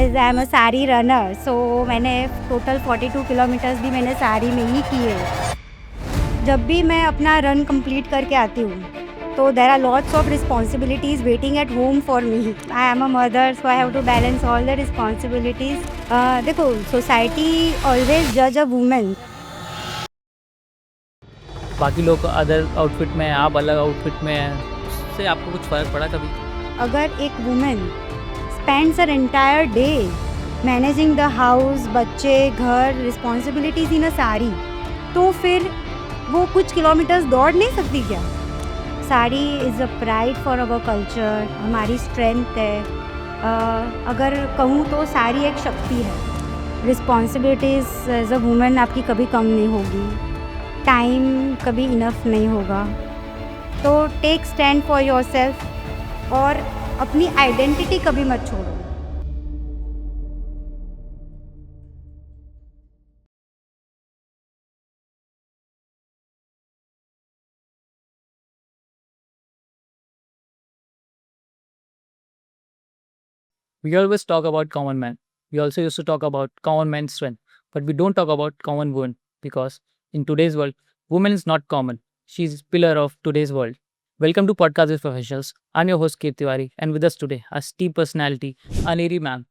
Because I am a sari runner, so मैंने total 42 kilometres भी मैंने साड़ी में ही किए। जब भी मैं अपना रन कंप्लीट करके आती हूँ, तो there are lots of responsibilities waiting at home for me. I am a mother, so I have to balance all the responsibilities. देखो, सोसाइटी ऑलवेज़ जज अ वुमन। बाकी लोग अदर आउटफिट में हैं, आप अलग आउटफिट में हैं, उससे आपको कुछ फ़र्क पड़ा कभी? अगर एक woman spends her entire day managing the house, बच्चे, घर, रिस्पॉन्सिबिलिटीज इन अ साड़ी, तो फिर वो कुछ किलोमीटर्स दौड़ नहीं सकती क्या? Sari is a pride for our culture, हमारी स्ट्रेंथ है। अगर कहूँ तो साड़ी एक शक्ति है। रिस्पॉन्सिबिलिटीज़ एज अ वुमेन आपकी कभी कम नहीं होगी, टाइम कभी इनफ नहीं होगा। तो take stand for your self और अपनी आइडेंटिटी कभी मत छोड़ो। We always talk about common man. We also used to talk about common man's strength, but we don't talk about common woman because in today's world, woman is not common. She's pillar of today's world. Welcome to Podcast with Professionals. I'm your host Keith Tiwari, and with us today, a steep personality, Aneri ma'am.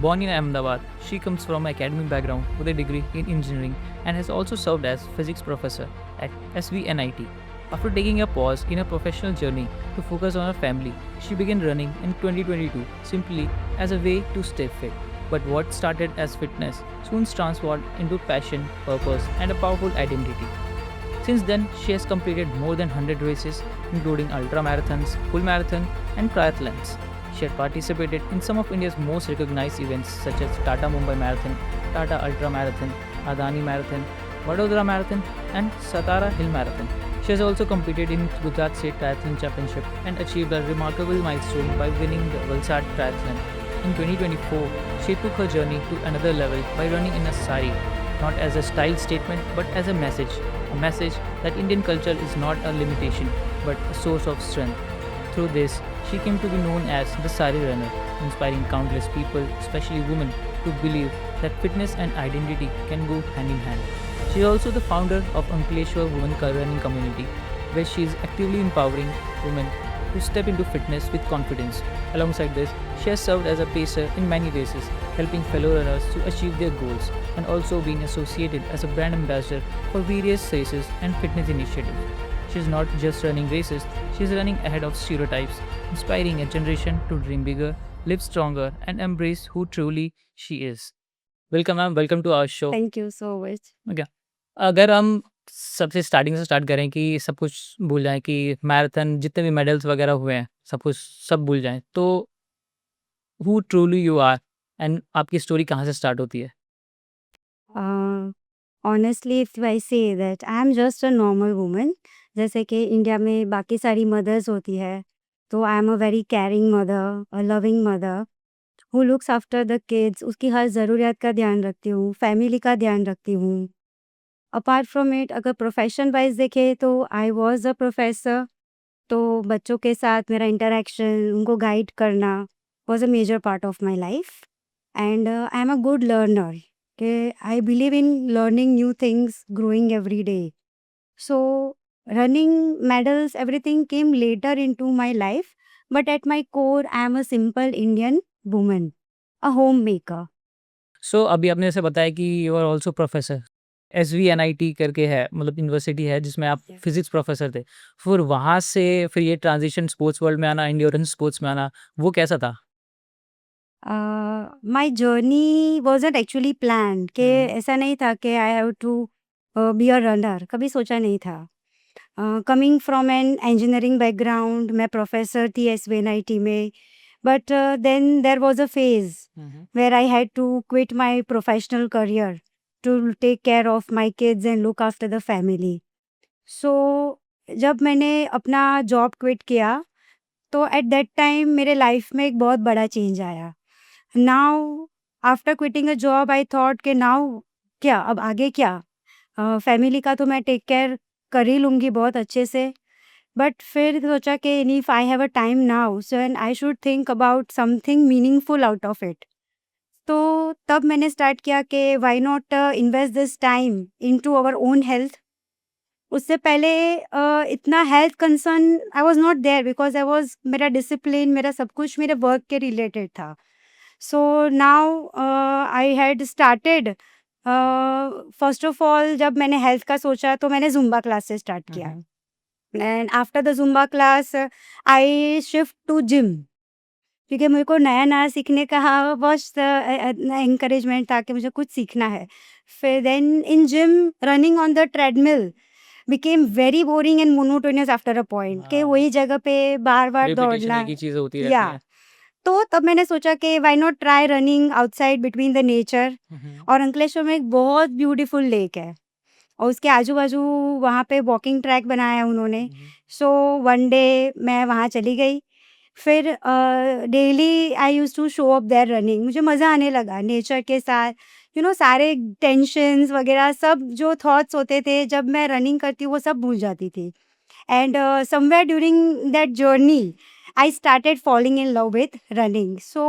Born in Ahmedabad, she comes from an academic background with a degree in engineering and has also served as physics professor at SVNIT. After taking a pause in her professional journey to focus on her family, she began running in 2022 simply as a way to stay fit. But what started as fitness soon transformed into passion, purpose, and a powerful identity. Since then, she has completed more than 100 races, including ultra marathons, full marathon, and triathlons. She had participated in some of India's most recognized events such as Tata Mumbai Marathon, Tata Ultra Marathon, Adani Marathon, Vadodara Marathon, and Satara Hill Marathon. She has also competed in Gujarat State Triathlon Championship and achieved a remarkable milestone by winning the Valsad Triathlon. In 2024, she took her journey to another level by running in a sari, not as a style statement but as a message that Indian culture is not a limitation but a source of strength. Through this, she came to be known as the Sari Runner, inspiring countless people, especially women, to believe that fitness and identity can go hand in hand. She is also the founder of Ankleshwar Women Running Community, where she is actively empowering women to step into fitness with confidence. Alongside this, she has served as a pacer in many races, helping fellow runners to achieve their goals, and also being associated as a brand ambassador for various races and fitness initiatives. She is not just running races, she is running ahead of stereotypes, inspiring a generation to dream bigger, live stronger, and embrace who truly she is. Welcome, ma'am. Welcome to our show. Thank you so much. Okay. अगर हम सबसे starting से start करें कि सब कुछ भूल जाएँ कि मैराथन जितने भी मेडल्स वगैरह हुए हैं, सब कुछ सब भूल जाएँ, तो हू ट्रूली यू आर एंड आपकी स्टोरी कहाँ से स्टार्ट होती है? Honestly if I say that I am just a normal woman, जैसे कि इंडिया में बाकी सारी मदर्स होती है, तो आई am a very caring mother, a loving mother who looks after the kids. उसकी हर ज़रूरियात का ध्यान रखती हूँ, फैमिली का ध्यान रखती हूँ। अपार्ट फ्रॉम इट, अगर प्रोफेशन वाइज देखें तो आई वॉज अ प्रोफेसर, तो बच्चों के साथ मेरा इंटरेक्शन, उनको गाइड करना was a major part of my life. And I am a good learner, के I believe in learning new things, growing every day. So running, medals, everything came later into my life, but at my core I am a simple Indian woman, a homemaker. So अभी आपने जैसे बताया कि you are also professor, SVNIT करके है मतलब university है जिसमें आप Yes. फिजिक्स प्रोफेसर थे। फिर वहाँ से फिर ये ट्रांजिशन स्पोर्ट्स वर्ल्ड में आना, एंड्योरेंस स्पोर्ट्स में आना, वो कैसा था? My journey wasn't actually plan कि ऐसा नहीं था कि I have to be a runner, कभी सोचा नहीं था। Coming from an engineering background, मैं प्रोफेसर थी SVNIT में, but then there was a phase where I had to quit my professional career to take care of my kids and look after the family. So जब मैंने अपना job quit किया, तो eight that time मेरे life में एक बहुत बड़ा चेंज आया। Now after quitting a job I thought कि नाउ क्या, अब आगे क्या? फैमिली का तो मैं टेक केयर कर ही लूँगी बहुत अच्छे से। बट फिर सोचा कि if I have a time now so and I should think about something meaningful out of it. तो तब मैंने स्टार्ट किया कि why not invest this time into our own health. उससे पहले इतना health concern I was not there because I was मेरा discipline मेरा सब कुछ मेरे वर्क के रिलेटेड था। So now I had started first of all जब मैंने हेल्थ का सोचा तो मैंने ज़ुम्बा क्लास से स्टार्ट किया। And after the zumba class I shift to gym क्योंकि मेरे को नया-नया सीखने का बहुत एनकरेजमेंट था कि मुझे कुछ सीखना है। फिर then in gym running on the treadmill became very boring and monotonous after a point कि हाँ, वही जगह पे बार-बार रिपीटेशन दौड़ना। एक ही चीज़ होती रहती या है। तो तब मैंने सोचा कि why not try running outside between the nature. और अंकलेश्वर में एक बहुत ब्यूटीफुल लेक है और उसके आजू-बाजू वहाँ पे वॉकिंग ट्रैक बनाया है उन्होंने। सो वन डे मैं वहाँ चली गई। फिर daily I used to show up there running. मुझे मज़ा आने लगा नेचर के साथ। सारे टेंशन्स वगैरह सब जो थॉट्स होते थे जब मैं रनिंग करती हूँ वो सब भूल जाती थी। And somewhere during that journey I started falling in love with running. So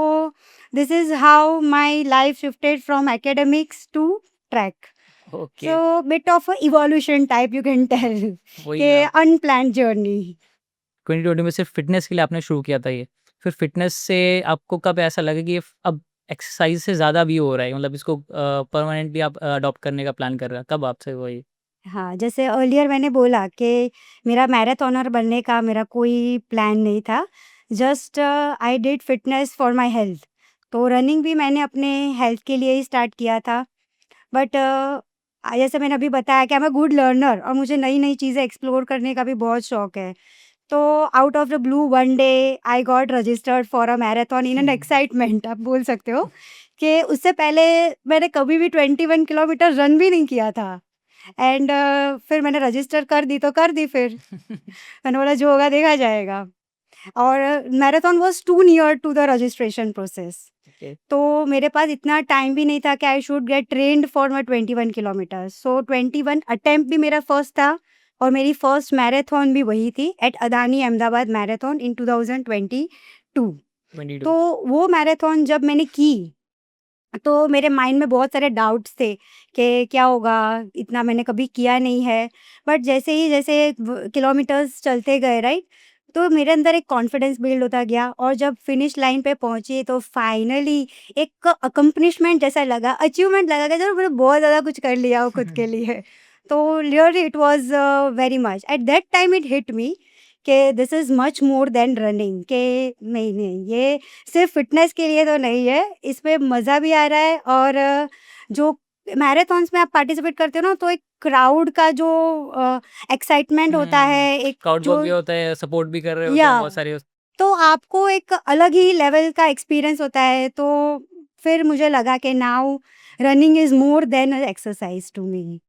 this is how my life shifted from academics to track. Okay, So bit of a evolution type you can tell वही कि ना। unplanned journey. 2020 में सिर्फ fitness के लिए आपने शुरू किया था ये। फिर फ़िटनेस से आपको कब ऐसा लगा कि ये अब एक्सरसाइज़ से ज़्यादा भी हो रहा है, मतलब इसको परमानेंटली आप अडॉप्ट करने का प्लान कर रहे हैं, कब आपसे हुआ ये? हाँ, जैसे अर्लियर मैंने बोला कि मेरा मैराथनर बनने का मेरा कोई प्लान नहीं था। Just I did fitness for my health. तो रनिंग भी मैंने अपने हेल्थ के लिए ही स्टार्ट किया था। बट जैसे मैंने अभी बताया कि I am a good learner और मुझे नई-नई चीज़ें एक्सप्लोर करने का भी बहुत शौक है। तो out of the blue one day I got registered for a marathon in an excitement आप बोल सकते हो कि उससे पहले मैंने कभी भी 21 किलोमीटर रन भी नहीं किया था। एंड फिर मैंने रजिस्टर कर दी तो कर दी फिर। मैंने बोला जो होगा देखा जाएगा। और marathon was too near to the registration process. Okay, तो मेरे पास इतना टाइम भी नहीं था कि I should get trained for my 21 kilometers. So 21 attempt भी मेरा फर्स्ट था और मेरी फर्स्ट मैराथन भी वही थी at Adani Ahmedabad marathon in 2022। 22 तो वो मैराथन जब मैंने की तो मेरे माइंड में बहुत सारे डाउट्स थे कि क्या होगा, इतना मैंने कभी किया नहीं है। बट जैसे किलोमीटर्स चलते गए राइट, तो मेरे अंदर एक कॉन्फिडेंस बिल्ड होता गया और जब फिनिश लाइन पे पहुंची तो फाइनली एक अकम्पलिशमेंट जैसा लगा, अचीवमेंट लगा कि चलो मैंने बहुत ज़्यादा कुछ कर लिया हो खुद के लिए। तो really it was very much at that time it hit me कि this is much more than running. कि नहीं नहीं, ये सिर्फ फिटनेस के लिए तो नहीं है, इसमें मज़ा भी आ रहा है। और जो मैराथन्स में आप पार्टिसिपेट करते हो ना तो एक क्राउड का जो एक्साइटमेंट होता हुँ, है, एक क्राउड वर्क जो भी होता है, सपोर्ट भी कर रहे होते या हैं बहुत सारे उस तो आपको एक अलग ही लेवल का एक्सपीरियंस होता है। तो फिर मुझे लगा कि now running is more than a exercise to me.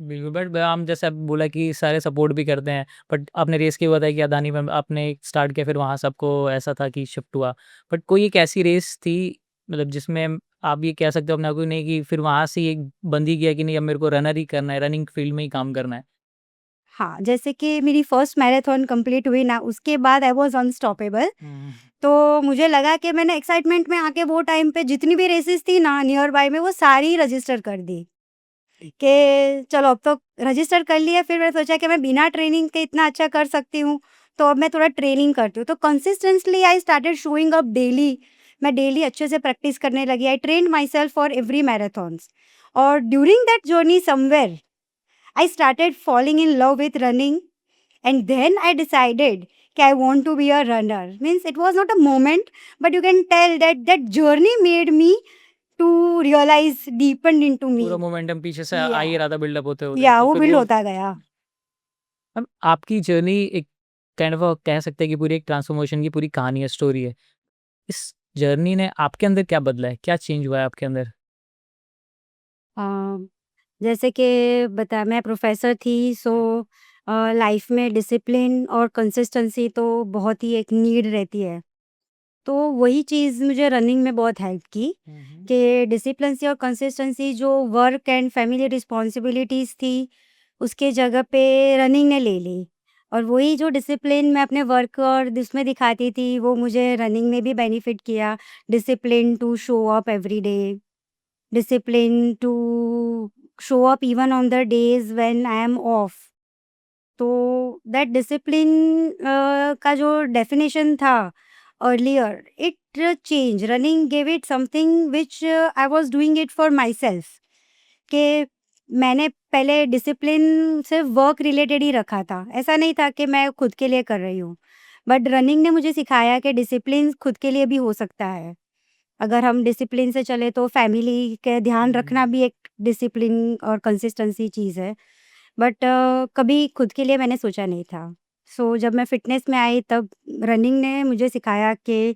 बिल्कुल, बट हम जैसे आपने बोला कि सारे सपोर्ट भी करते हैं, बट आपने रेस की बताई कि अदानी में आपने स्टार्ट किया, फिर वहाँ सबको ऐसा था कि शिफ्ट हुआ। बट कोई एक ऐसी रेस थी, मतलब जिसमें आप ये कह सकते हो अपने आप को नहीं कि फिर वहाँ से एक बंद ही किया कि नहीं अब मेरे को रनर ही करना है, रनिंग फील्ड में ही काम करना है? हाँ, जैसे कि मेरी फर्स्ट मैराथन कंप्लीट हुई ना, उसके बाद आई वाज़ अनस्टॉपेबल। हुँ, तो मुझे लगा कि मैंने एक्साइटमेंट में आके वो टाइम पे जितनी भी रेसेस थी ना नियर बाय में वो सारी रजिस्टर कर दी कि चलो अब तो रजिस्टर कर लिया। फिर मैंने सोचा कि मैं बिना ट्रेनिंग के इतना अच्छा कर सकती हूँ, तो अब मैं थोड़ा ट्रेनिंग करती हूँ। तो consistently I started showing up daily. मैं डेली अच्छे से प्रैक्टिस करने लगी। I trained myself for every marathons. और during that journey somewhere I started falling in love with running, and then I decided that I want to be a runner. Means it was not a moment, but you can tell that that journey made me to realize deepened into पूरा me. Momentum पीछे से आ Yeah, ही रहा था buildup होते-होते, yeah, तो वो फिर build वो होता गया। मैम आपकी जर्नी एक काइंड ऑफ कह सकते हैं कि पूरी एक ट्रांसफॉर्मेशन की पूरी कहानी है, स्टोरी है। इस जर्नी ने आपके अंदर क्या बदला है? क्या चेंज हुआ है आपके अंदर? अ, जैसे कि बता मैं प्रोफेसर थी सो लाइफ में डिसिप्लिन और कंसिस्टेंसी तो बहुत ही एक नीड रहती है। तो वही चीज़ मुझे रनिंग में बहुत हेल्प की हुँ, हुँ। कि डिसिप्लिन और कंसिस्टेंसी जो वर्क एंड फैमिली रिस्पॉन्सिबिलिटीज़ थी, उसके जगह पे रनिंग ने ले ली। और वही जो डिसिप्लिन मैं अपने वर्क और उसमें दिखाती थी, वो मुझे रनिंग में भी बेनिफिट किया। Discipline to show up every day, discipline to show up even on the days when I am off. तो दैट डिसिप्लिन का जो डेफिनेशन था earlier, it change. Running give it something which I was doing it for myself, कि मैंने पहले discipline सिर्फ work related ही रखा था। ऐसा नहीं था कि मैं खुद के लिए कर रही हूँ। बट रनिंग ने मुझे सिखाया कि डिसिप्लिन खुद के लिए भी हो सकता है। अगर हम डिसिप्लिन से चले तो फैमिली का ध्यान रखना भी एक डिसिप्लिन और कंसिस्टेंसी चीज़ है। बट कभी खुद के लिए मैंने सोचा नहीं था। सो जब मैं फ़िटनेस में आई तब रनिंग ने मुझे सिखाया कि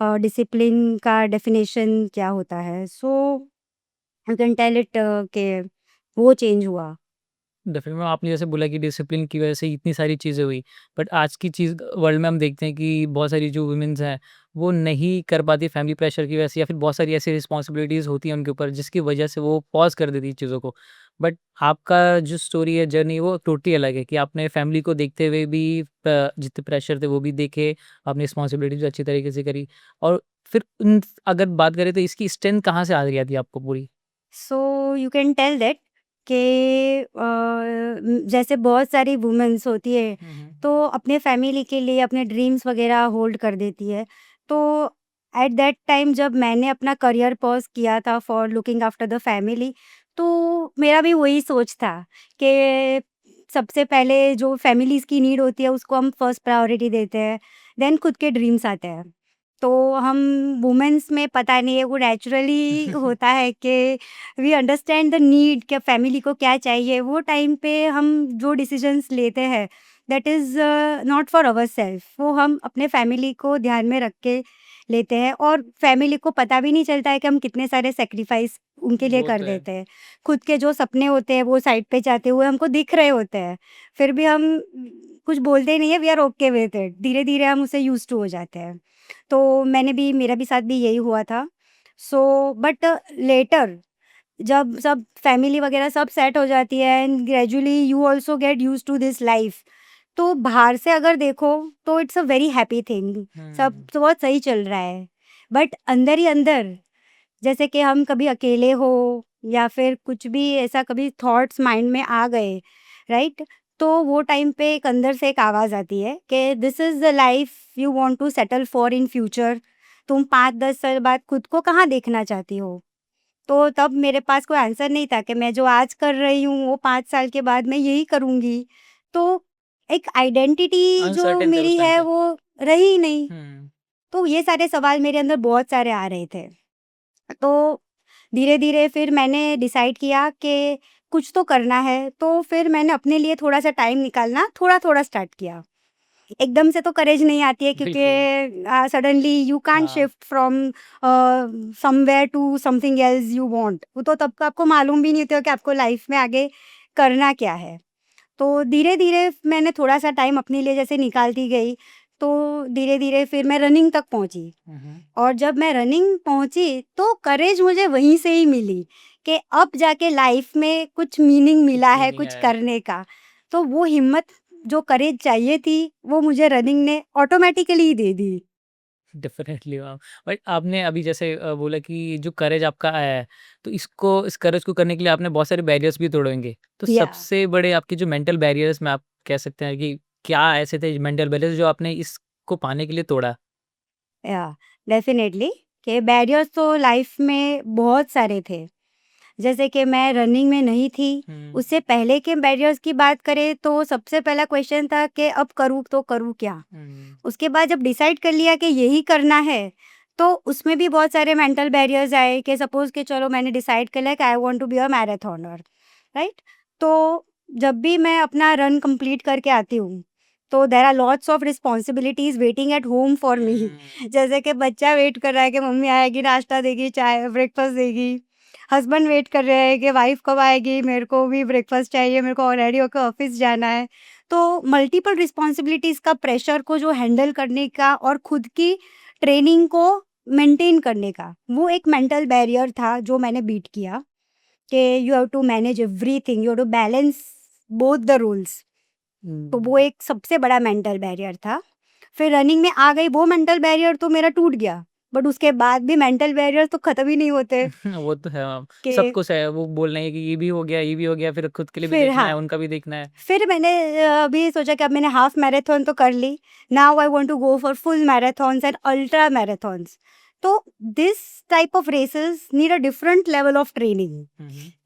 डिसिप्लिन का डेफ़िनेशन क्या होता है। So you can tell it कि वो चेंज हुआ। डेफिनेटली मैम, आपने जैसे बोला कि डिसिप्लिन की वजह से इतनी सारी चीज़ें हुई, बट आज की चीज़ वर्ल्ड में हम देखते हैं कि बहुत सारी जो वुमेन्स हैं वो नहीं कर पाती फैमिली प्रेशर की वजह से, या फिर बहुत सारी ऐसी रिस्पॉन्सिबिलिटीज़ होती हैं उनके ऊपर जिसकी वजह से वो पॉज कर देती चीज़ों को। बट आपका जो स्टोरी है, जर्नी, वो टोटली अलग है कि आपने फैमिली को देखते हुए भी जितने प्रेशर थे वो भी देखे, आपने रिस्पॉन्सिबिलिटीज अच्छी तरीके से करी। और फिर अगर बात करें तो इसकी स्ट्रेंथ कहाँ से आ गई थी आपको पूरी? So you can tell that कि जैसे बहुत सारी वुमेन्स होती है, तो अपने फैमिली के लिए अपने ड्रीम्स वगैरह होल्ड कर देती है। तो एट दैट टाइम जब मैंने अपना करियर पॉज किया था for looking after the family, तो मेरा भी वही सोच था कि सबसे पहले जो फैमिलीज़ की नीड होती है उसको हम फर्स्ट प्रायोरिटी देते हैं, देन खुद के ड्रीम्स आते हैं। तो हम वुमेन्स में पता नहीं है वो नेचुरली होता है कि वी अंडरस्टैंड द नीड, कि फैमिली को क्या चाहिए। वो टाइम पे हम जो डिसीजंस लेते हैं that is not for our self, वो हम अपने फैमिली को ध्यान में रख के लेते हैं। और फैमिली को पता भी नहीं चलता है कि हम कितने सारे सेक्रीफाइस उनके लिए वो कर तो है। देते हैं। खुद के जो सपने होते हैं वो साइड पे जाते हुए हमको दिख रहे होते हैं, फिर भी हम कुछ बोलते ही नहीं है, we are okay with it. धीरे धीरे हम उसे यूज टू हो जाते हैं। तो मेरा भी साथ भी यही हुआ था। सो बट लेटर जब सब फैमिली वगैरह सब सेट हो जाती है and gradually you also get used to this life, तो बाहर से अगर देखो तो it's a very happy thing, सब तो बहुत सही चल रहा है। बट अंदर ही अंदर, जैसे कि हम कभी अकेले हो या फिर कुछ भी ऐसा कभी थॉट्स माइंड में आ गए, राइट? तो वो टाइम पे एक अंदर से एक आवाज़ आती है कि this is the life you want to settle for in future. तुम 5-10 साल बाद खुद को कहाँ देखना चाहती हो? तो तब मेरे पास कोई आंसर नहीं था कि मैं जो आज कर रही हूँ वो 5 साल के बाद मैं यही करूँगी। तो एक आइडेंटिटी जो अनसर्टेन थे उस मेरी टाइम है पे। वो रही ही नहीं। हम्म। तो ये सारे सवाल मेरे अंदर बहुत सारे आ रहे थे। तो धीरे-धीरे फिर मैंने डिसाइड किया कि कुछ तो करना है, तो फिर मैंने अपने लिए थोड़ा-सा टाइम निकालना थोड़ा-थोड़ा स्टार्ट किया। एकदम से तो करेज नहीं आती है, क्योंकि बिल्कुल। सडनली यू कांट हाँ। Shift from somewhere to something else you want. वो तो तब आपको मालूम भी नहीं होता कि आपको लाइफ में आगे करना क्या है। तो धीरे-धीरे मैंने थोड़ा-सा टाइम अपने लिए जैसे निकालती गई, तो धीरे-धीरे फिर मैं रनिंग तक पहुँची। और जब मैं रनिंग पहुँची तो करेज मुझे वहीं से ही मिली कि अब जाके लाइफ में कुछ मीनिंग कुछ मिला है मीनिंग कुछ है। करने का। तो वो हिम्मत जो करेज चाहिए थी, वो मुझे रनिंग ने automatically he they the. Definitely ma'am. But आपने अभी जैसे बोला कि जो करेज आपका आया है, तो इस करेज को करने के लिए आपने बहुत सारे बैरियर्स भी तोड़े होंगे। तो या सबसे बड़े आपके जो मेंटल बैरियर्स में आप कह सकते हैं कि क्या ऐसे थे मेंटल बैरियर्स जो आपने इसको पाने के लिए तोड़ा? या डेफ़िनेटली कि बैरियर्स तो लाइफ में बहुत सारे थे। जैसे कि मैं रनिंग में नहीं थी, हुँ। उससे पहले के बैरियर्स की बात करें तो सबसे पहला क्वेश्चन था कि अब करूँ तो करूँ क्या? हुँ। उसके बाद जब डिसाइड कर लिया कि यही करना है, तो उसमें भी बहुत सारे मेंटल बैरियर्स आए कि सपोज़ कि चलो मैंने डिसाइड कर लिया कि I want to be a marathoner, right? तो जब भी मैं अपना रन कंप्लीट करके आती हूँ, तो there are lots of responsibilities waiting at home for me. जैसे कि बच्चा वेट कर रहा है कि मम्मी आएगी, नाश्ता देगी, चाय ब्रेकफ़ास्ट देगी। हस्बैंड वेट कर रहे हैं कि वाइफ़ कब आएगी, मेरे को भी ब्रेकफ़ास्ट चाहिए, मेरे को रेडी होकर ऑफ़िस जाना है। तो मल्टीपल रिस्पॉन्सिबिलिटीज़ का प्रेशर को जो हैंडल करने का और खुद की ट्रेनिंग को मेंटेन करने का, वो एक मेंटल बैरियर था जो मैंने बीट किया कि you have to manage everything, you have to balance both the roles. तो वो एक सबसे बड़ा मेंटल बैरियर था। फिर रनिंग में आ गई, वो मेंटल बैरियर तो मेरा टूट गया, बट उसके बाद भी मेंटल बैरियर तो खत्म ही नहीं होते वो तो है मैम। कि सब कुछ है, वो बोल रहे हैं कि ये भी हो गया, ये भी हो गया, फिर खुद के लिए भी फिर देखना है, हाँ, उनका भी देखना है। फिर मैंने अभी सोचा कि अब मैंने हाफ मैराथन तो कर ली, now I want to go for full marathons and ultra marathons. तो this type of races need a different level of training,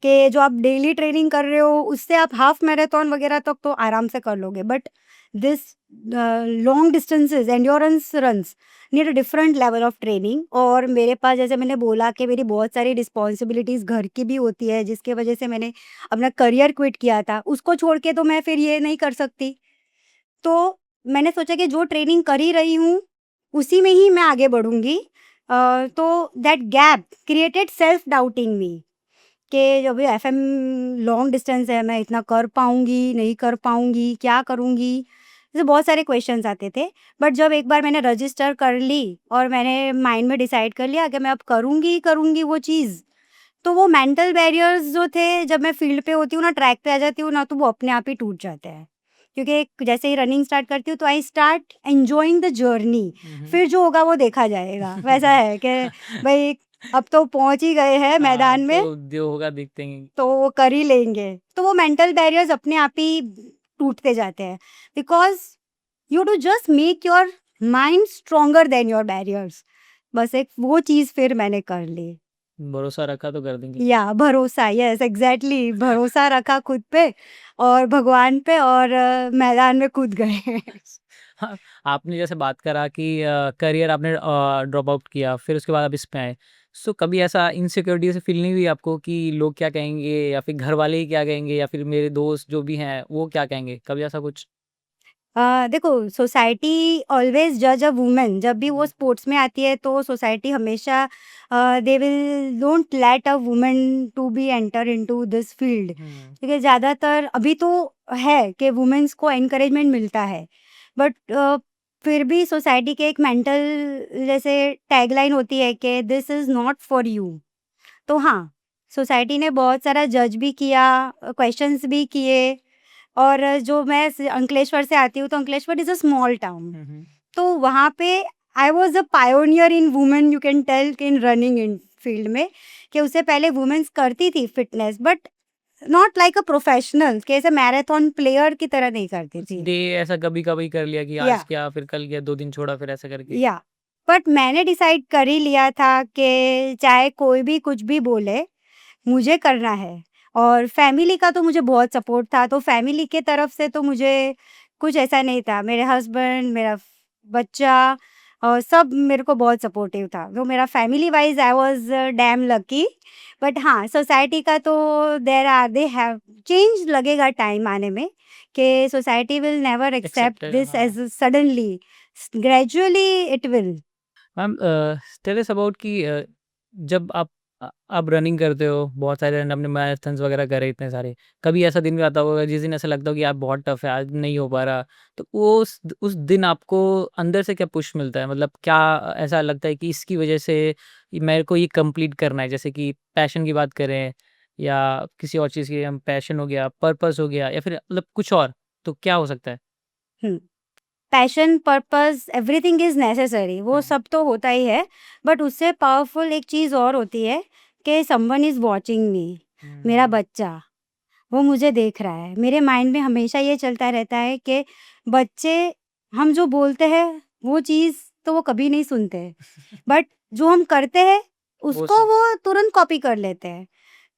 कि जो आप डेली ट्रेनिंग कर रहे हो उससे आप हाफ मैराथन वगैरह तक तो आराम से कर लोगे, but this long distances endurance runs need a different level of training. और मेरे पास, जैसे मैंने बोला, कि मेरी बहुत सारी रिस्पॉन्सिबिलिटीज़ घर की भी होती है, जिसके वजह से मैंने अपना करियर क्विट किया था। उसको छोड़ के तो मैं फिर ये नहीं कर सकती। तो मैंने सोचा कि जो ट्रेनिंग कर ही रही हूँ, उसी में ही मैं आगे बढ़ूँगी। तो that gap created self doubt in me, कि जब ये एफएम लॉन्ग डिस्टेंस है, मैं इतना कर पाऊँगी, नहीं कर पाऊँगी, क्या करूँगी? ऐसे बहुत सारे क्वेश्चन्स आते थे। बट जब एक बार मैंने रजिस्टर कर ली और मैंने माइंड में डिसाइड कर लिया कि मैं अब करूँगी ही करूँगी वो चीज़, तो वो मेंटल बैरियर्स जो थे, जब मैं फील्ड पे होती हूँ ना, ट्रैक पे आ जाती हूँ ना, तो वो अपने आप ही टूट जाते हैं। क्योंकि जैसे ही रनिंग स्टार्ट करती हूँ तो I start enjoying the journey. फिर जो होगा वो देखा जाएगा। वैसा है कि भई अब तो पहुँच ही गए हैं हाँ, मैदान में, तो जो होगा देखते हैं। तो वो कर ही लेंगे। तो वो मेंटल बैरियर्स अपने आप ही टूटते जाते हैं, because you to just make your mind stronger than your barriers. बस एक वो चीज़ फिर मैंने कर ली। भरोसा रखा तो कर देंगे। या भरोसा, यस एग्ज़ैक्टली, भरोसा रखा खुद पे और भगवान पे, और मैदान में कूद गए। हाँ, आपने जैसे बात करा कि करियर आपने ड्रॉप आउट किया, फिर उसके बाद आप इसमें आए। सो कभी ऐसा इनसिक्योरिटी से फील नहीं हुई आपको कि लोग क्या कहेंगे, या फिर घर वाले ही क्या कहेंगे, या फिर मेरे दोस्त जो भी हैं वो क्या कहेंगे? कभी ऐसा कुछ? देखो, सोसाइटी ऑलवेज़ जज अ वुमन। जब भी वो हुँ, स्पोर्ट्स में आती है तो सोसाइटी हमेशा they will don't let a woman to be enter into this field. हुँ, क्योंकि ज़्यादातर अभी तो है कि वुमेन्स को एनकरेजमेंट मिलता है, बट फिर भी सोसाइटी के एक मेंटल जैसे टैगलाइन होती है कि this is not for you. तो हाँ, सोसाइटी ने बहुत सारा जज भी किया, क्वेश्चंस भी किए। और जो मैं अंकलेश्वर से आती हूँ, तो Ankleshwar is a small town. हुँ, हुँ। तो वहाँ पे I was a pioneer in women, you can tell, in running in field में, कि उससे पहले वुमेन्स करती थी fitness, but not like a professional, कि ऐसे मैराथन प्लेयर की तरह नहीं करती कुछ थी। डे ऐसा कभी-कभी कर लिया कि या आज किया, फिर कल किया, 2 दिन छोड़ा, फिर ऐसा करके? या बट मैंने डिसाइड कर ही लिया था कि चाहे कोई भी कुछ भी बोले, मुझे करना है। और फैमिली का तो मुझे बहुत सपोर्ट था, तो फैमिली के तरफ से तो मुझे कुछ ऐसा नहीं था। मेरे हस्बैंड, मेरा बच्चा और सब मेरे को बहुत सपोर्टिव था। तो मेरा family wise I was damn lucky. But हाँ, सोसाइटी का तो दे हैव चेंज लगेगा टाइम आने में, कि society will never accept accepted this हाँ। As suddenly, gradually it will. Ma'am tell us about कि जब आप रनिंग करते हो, बहुत सारे रन आपने मैराथन्स वगैरह करे इतने सारे, कभी ऐसा दिन भी आता होगा जिस दिन ऐसा लगता हो कि यार बहुत टफ है, आज नहीं हो पा रहा, तो वो उस दिन आपको अंदर से क्या पुश मिलता है? मतलब क्या ऐसा लगता है कि इसकी वजह से मेरे को ये कंप्लीट करना है? जैसे कि पैशन की बात करें, या किसी और चीज़ की, हम पैशन हो गया, पर्पस हो गया, या फिर मतलब कुछ और, तो क्या हो सकता है? हुँ। Passion, purpose, everything is necessary, वो हुँ, सब तो होता ही है, बट उससे पावरफुल एक चीज़ और होती है कि समवन इज़ वॉचिंग मी। मेरा हुँ, बच्चा, वो मुझे देख रहा है। मेरे माइंड में हमेशा ये चलता रहता है कि बच्चे, हम जो बोलते हैं वो चीज़ तो वो कभी नहीं सुनते, बट जो हम करते हैं वो उसको वो तुरंत कॉपी कर लेते हैं।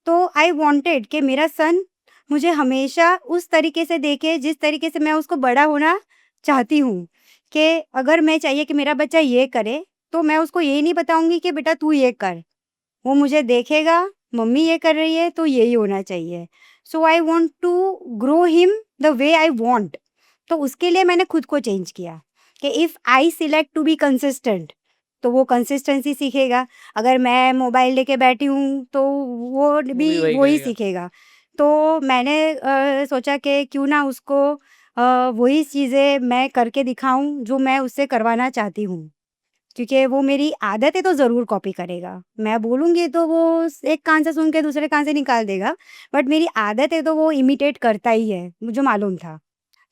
तो आई वांटेड कि मेरा सन मुझे हमेशा उस तरीके से देखे जिस तरीके से मैं उसको बड़ा होना चाहती हूँ, कि अगर मैं चाहिए कि मेरा बच्चा ये करे, तो मैं उसको ये नहीं बताऊँगी कि बेटा तू ये कर। वो मुझे देखेगा, मम्मी ये कर रही है तो यही होना चाहिए। So I want to grow him the way I want. तो उसके लिए मैंने खुद को चेंज किया कि if I select to be consistent, तो वो कंसिस्टेंसी सीखेगा। अगर मैं मोबाइल लेके बैठी हूँ तो वो वो भी भी वही वही करेगा। सीखेगा। तो मैंने सोचा कि क्यों ना उसको वही चीज़ें मैं करके दिखाऊँ जो मैं उससे करवाना चाहती हूँ। क्योंकि वो मेरी आदतें तो ज़रूर कॉपी करेगा। मैं बोलूँगी तो वो एक कान से सुन के दूसरे कान से निकाल देगा, बट मेरी आदतें तो वो इमिटेट करता ही है, मुझे मालूम था।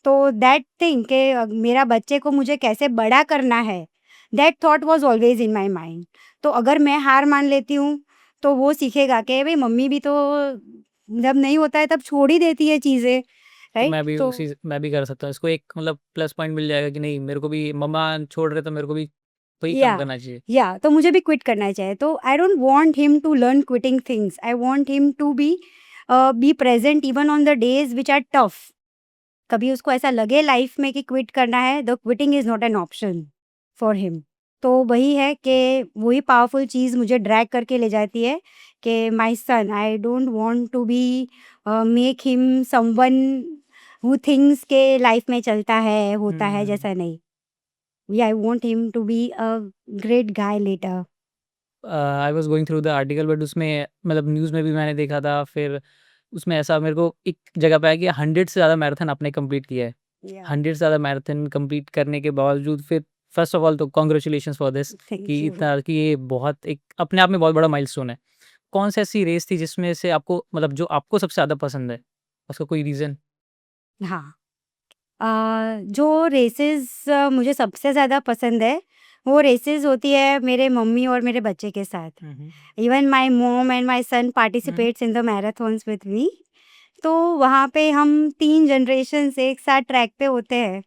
तो दैट थिंग कि मेरा बच्चे को मुझे कैसे बड़ा करना है, that thought was always in my mind. तो अगर मैं हार मान लेती हूँ, तो वो सीखेगा कि भई मम्मी भी तो जब नहीं होता है तब छोड़ ही देती है चीज़ें, तो राइट? तो मैं भी कर सकता हूँ। इसको एक मतलब प्लस पॉइंट मिल जाएगा कि नहीं, मेरे को भी मम्मा छोड़ रहे तो मेरे को भी वही काम या करना चाहिए। तो मुझे भी क्विट करना चाहिए। तो I don't want him to learn quitting things, I want him to be present even on the days which are tough. कभी उसको ऐसा लगे लाइफ में कि क्विट करना है, the quitting is not an option for him. तो वही है कि वही पावरफुल चीज़ मुझे ड्रैग करके ले जाती है कि my son, I don't want to be make him someone who thinks के लाइफ में चलता है, होता है, जैसा नहीं। I want him to be a great guy later. I was going through the article, but उसमें मतलब न्यूज़ में भी मैंने देखा था, फिर उसमें ऐसा मेरे को एक जगह पे आया कि 100 से ज़्यादा मैराथन आपने कंप्लीट किया है। या 100 से ज़्यादा मैराथन कंप्लीट करने के बावजूद फिर फर्स्ट ऑफ ऑल तो कांग्रेचुलेशंस फॉर दिस थैंक कि यू। इतना कि ये बहुत एक अपने आप में बहुत बड़ा माइलस्टोन है। कौन-सी ऐसी रेस थी जिसमें से आपको मतलब जो आपको सबसे ज़्यादा पसंद है? उसका कोई रीज़न? हाँ। जो रेसेस मुझे सबसे ज़्यादा पसंद है, वो रेसेस होती है मेरे मम्मी और मेरे बच्चे के साथ। हुँ, हुँ। Even my mom and my son हुँ। Participates in the marathons with me. तो वहाँ पे हम 3 जनरेशन्स एक साथ ट्रैक पे होते हैं।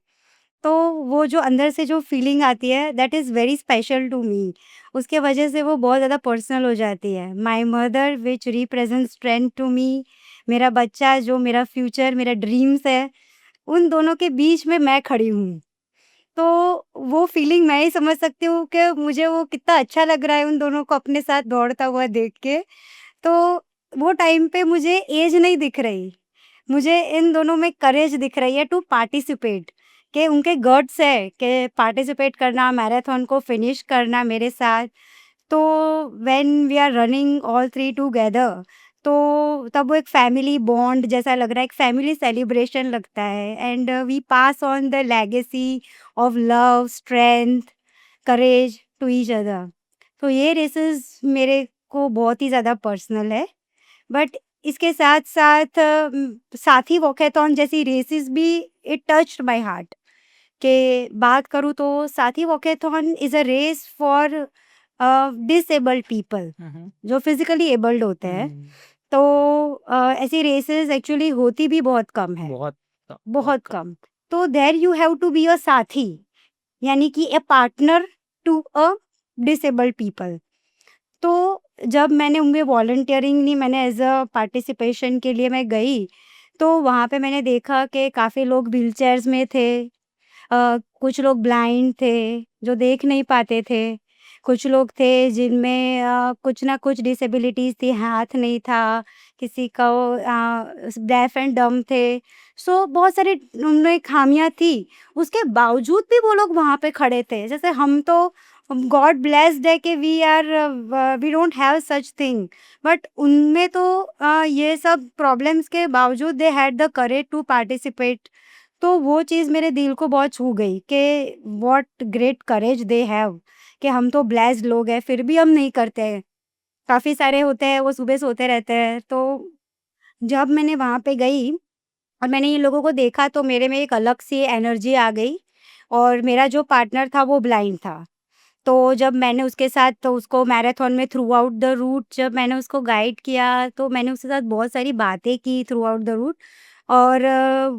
तो वो जो अंदर से जो फीलिंग आती है, that is very special to me. उसके वजह से वो बहुत ज़्यादा पर्सनल हो जाती है। My mother which represents strength to me, मेरा बच्चा जो मेरा फ्यूचर, मेरा ड्रीम्स है, उन दोनों के बीच में मैं खड़ी हूँ। तो वो फीलिंग मैं ही समझ सकती हूँ कि मुझे वो कितना अच्छा लग रहा है उन दोनों को अपने साथ दौड़ता हुआ देख के। तो वो टाइम पे मुझे ऐज नहीं दिख रही, मुझे इन दोनों में करेज दिख रही है टू पार्टिसिपेट, कि उनके गट्स है कि पार्टिसिपेट करना, मैराथन को फिनिश करना मेरे साथ। तो when we are running all 3 together, तो तब वो एक फैमिली बॉन्ड जैसा लग रहा है, एक फैमिली सेलिब्रेशन लगता है and we pass on the legacy of love, strength, courage to each other. तो ये रेसेस मेरे को बहुत ही ज़्यादा पर्सनल है। बट इसके साथ-साथ साथी वॉकेथॉन जैसी रेसेस भी इट टच्ड माय हार्ट। के बात करूँ तो Saathi walkathon is a race for disabled people, हुँ, हुँ। जो फिज़िकली एबल्ड होते हैं। हुँ। तो ऐसी रेसेस एक्चुअली होती भी बहुत कम है, बहुत बहुत बहुत कम। कम। तो there you have to be a saathi, यानी कि a partner to a disabled people. तो जब मैंने उनमें वॉलंटियरिंग नहीं, मैंने एज़ अ पार्टिसिपेशन के लिए मैं गई, तो वहाँ पे मैंने देखा कि काफ़ी लोग व्हीलचेयर्स में थे। कुछ लोग ब्लाइंड थे, जो देख नहीं पाते थे। कुछ लोग थे जिनमें कुछ ना कुछ डिसेबिलिटीज़ थी, हाथ नहीं था, किसी को डेफ एंड डम्ब थे। सो बहुत सारी उनमें खामियाँ थी, उसके बावजूद भी वो लोग वहाँ पे खड़े थे। जैसे हम तो गॉड ब्लेस्ड है कि we don't have such thing, but उनमें तो ये सब प्रॉब्लम्स के बावजूद they had the courage to participate. तो वो चीज़ मेरे दिल को बहुत छू गई कि what great courage they have, कि हम तो ब्लेस्ड लोग हैं, फिर भी हम नहीं करते हैं। काफ़ी सारे होते हैं, वो सुबह सोते रहते हैं। तो जब मैंने वहाँ पे गई और मैंने इन लोगों को देखा, तो मेरे में एक अलग सी एनर्जी आ गई। और मेरा जो पार्टनर था वो ब्लाइंड था। तो जब मैंने उसके साथ, तो उसको मैराथन में थ्रू आउट द रूट जब मैंने उसको गाइड किया, तो मैंने उसके साथ बहुत सारी बातें की थ्रू आउट द रूट। और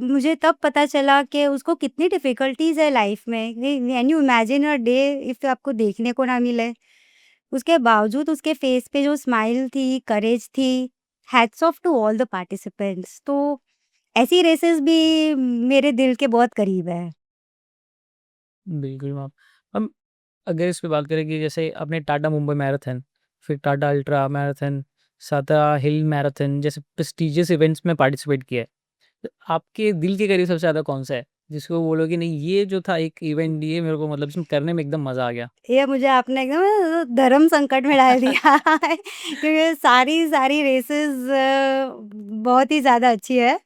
मुझे तब पता चला कि उसको कितनी डिफ़िकल्टीज़ है लाइफ़ में। Can you imagine a day if आपको देखने को ना मिले। उसके बावजूद उसके फेस पे जो स्माइल थी, करेज थी, hats off to all the participants. तो ऐसी रेसेस भी मेरे दिल के बहुत करीब है। बिल्कुल मैम। हम अगर इस पे बात करें कि जैसे आपने टाटा मुंबई मैराथन, फिर टाटा अल्ट्रा मैराथन, साता हिल मैराथन जैसे प्रेस्टिजियस इवेंट्स में पार्टिसिपेट किया है। तो आपके दिल के करीब सबसे ज़्यादा कौन-सा है? जिसको बोलोगे नहीं, ये जो था एक इवेंट, ये मेरे को मतलब इसमें करने में एकदम मज़ा आ गया। ये मुझे आपने एकदम धर्म संकट में डाल दिया है, क्योंकि सारी रेसेस बहुत ही ज़्यादा अच्छी है।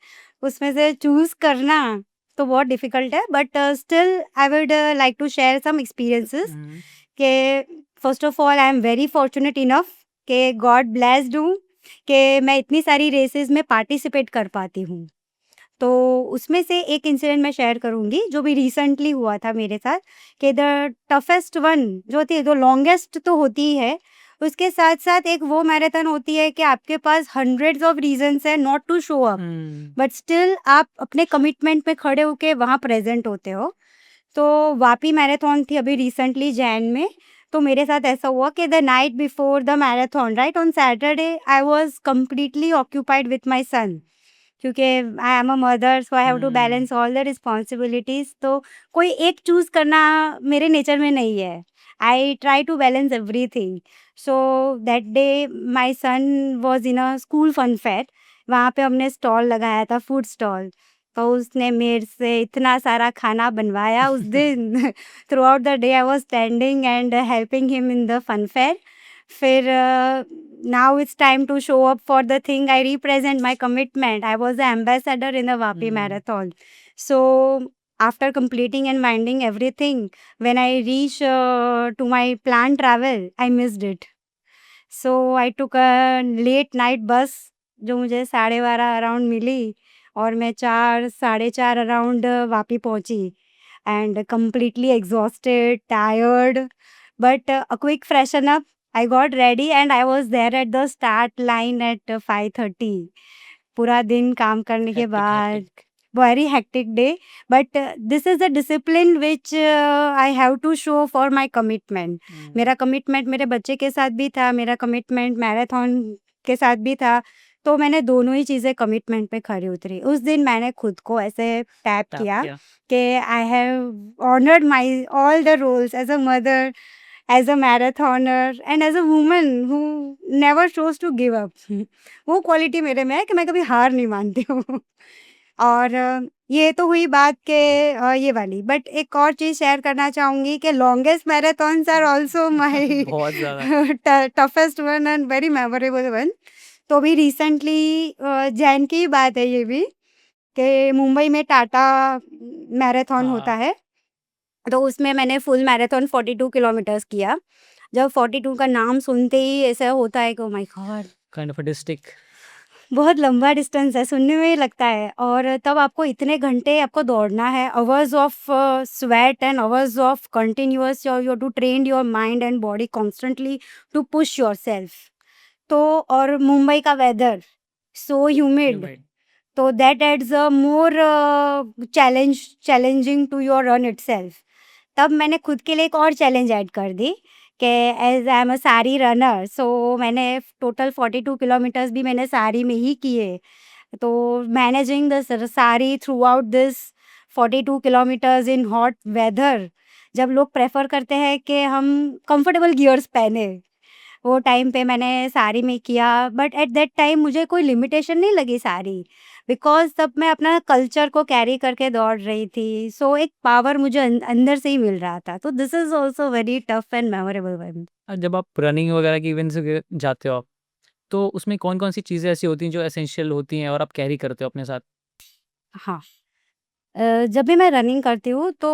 उसमें से चूज़ करना तो बहुत डिफ़िकल्ट है, but still I would like to share some experiences हुँ। कि first of all I am very fortunate enough कि गॉड ब्लेस्ड हूँ कि मैं इतनी सारी रेसेस में पार्टिसिपेट कर पाती हूँ। तो उसमें से एक इंसिडेंट मैं शेयर करूँगी जो भी रिसेंटली हुआ था मेरे साथ कि द टफेस्ट वन जो होती है, जो लॉन्गेस्ट तो होती ही है, उसके साथ-साथ एक वो मैराथन होती है कि आपके पास हंड्रेड्स ऑफ रीज़न्स हैं not to show up, but still आप अपने कमिटमेंट पे खड़े होके वहाँ प्रेज़ेंट होते हो। तो वापी मैराथन थी अभी रिसेंटली जैन में, तो मेरे साथ ऐसा हुआ कि the night before the marathon right on Saturday I was completely occupied with my son, क्योंकि I am a mother so I have to balance all the responsibilities, तो कोई एक चूज़ करना मेरे नेचर में नहीं है। I try to balance everything. So that day my son was in a school fun fair, वहाँ पे हमने स्टॉल लगाया था, फूड स्टॉल। तो उसने मेरे से इतना सारा खाना बनवाया उस दिन। Throughout the day I was standing and helping him in the fun fair. फिर now it's time to show up for the thing. I represent my commitment. I was the ambassador in the Vapi marathon. So after completing and minding everything, when I reached to my planned travel, I missed it. So I took a late night bus जो मुझे 12:30 around मिली और मैं 4 साढ़े 4 around Vapi पहुंची and completely exhausted, tired, but a quick freshen up. I got ready and I was there at the start line at 5:30. पूरा दिन काम करने के Hectic, बाद hectic. very hectic day, but this is the discipline which I have to show for my commitment. मेरा commitment मेरे बच्चे के साथ भी था, मेरा कमिटमेंट मैराथन के साथ भी था, तो मैंने दोनों ही चीज़ें कमिटमेंट पे खरी उतरी। उस दिन मैंने खुद को ऐसे टैप Tap, किया yeah. कि I have honoured my all the roles as a mother, as a marathoner and as a woman who never shows to give up. वो क्वालिटी मेरे में है कि मैं कभी हार नहीं मानती हूँ। और ये तो हुई बात के ये वाली, बट एक और चीज़ शेयर करना चाहूँगी कि longest marathons are also my बहुत ज़्यादा। Toughest one and very memorable one. तो अभी रिसेंटली जैन की ही बात है ये भी कि मुंबई में टाटा मैराथन होता हाँ, है, तो उसमें मैंने फुल मैराथन 42 किलोमीटर्स किया। जब 42 का नाम सुनते ही ऐसा होता है कि oh my God! kind of a distinct. बहुत लंबा डिस्टेंस है, सुनने में ही लगता है, और तब आपको इतने घंटे आपको दौड़ना है, hours of sweat and hours of continuous you have to train your mind and body constantly to push yourself. तो और मुंबई का वेदर सो ह्यूमिड, Humid. तो that adds a more challenging to your run itself. तब मैंने खुद के लिए एक और चैलेंज ऐड कर दी कि एज़ आई एम अ सारी रनर, सो मैंने टोटल 42 किलोमीटर्स भी मैंने सारी में ही किए। तो मैनेजिंग द सारी throughout this 42 kilometers in hot weather, जब लोग प्रेफर करते हैं कि हम कंफर्टेबल गियर्स पहने, वो टाइम पे मैंने साड़ी में किया, बट एट दैट टाइम मुझे कोई लिमिटेशन नहीं लगी साड़ी, बिकॉज़ तब मैं अपना कल्चर को कैरी करके दौड़ रही थी। सो एक पावर मुझे अंदर से ही मिल रहा था। तो this is also very tough and memorable one. जब आप रनिंग वगैरह के इवेंट्स जाते हो आप, तो उसमें कौन-कौन सी चीज़ें ऐसी होती हैं जो एसेंशियल होती हैं और आप कैरी करते हो अपने साथ? हाँ। जब भी मैं रनिंग करती हूँ तो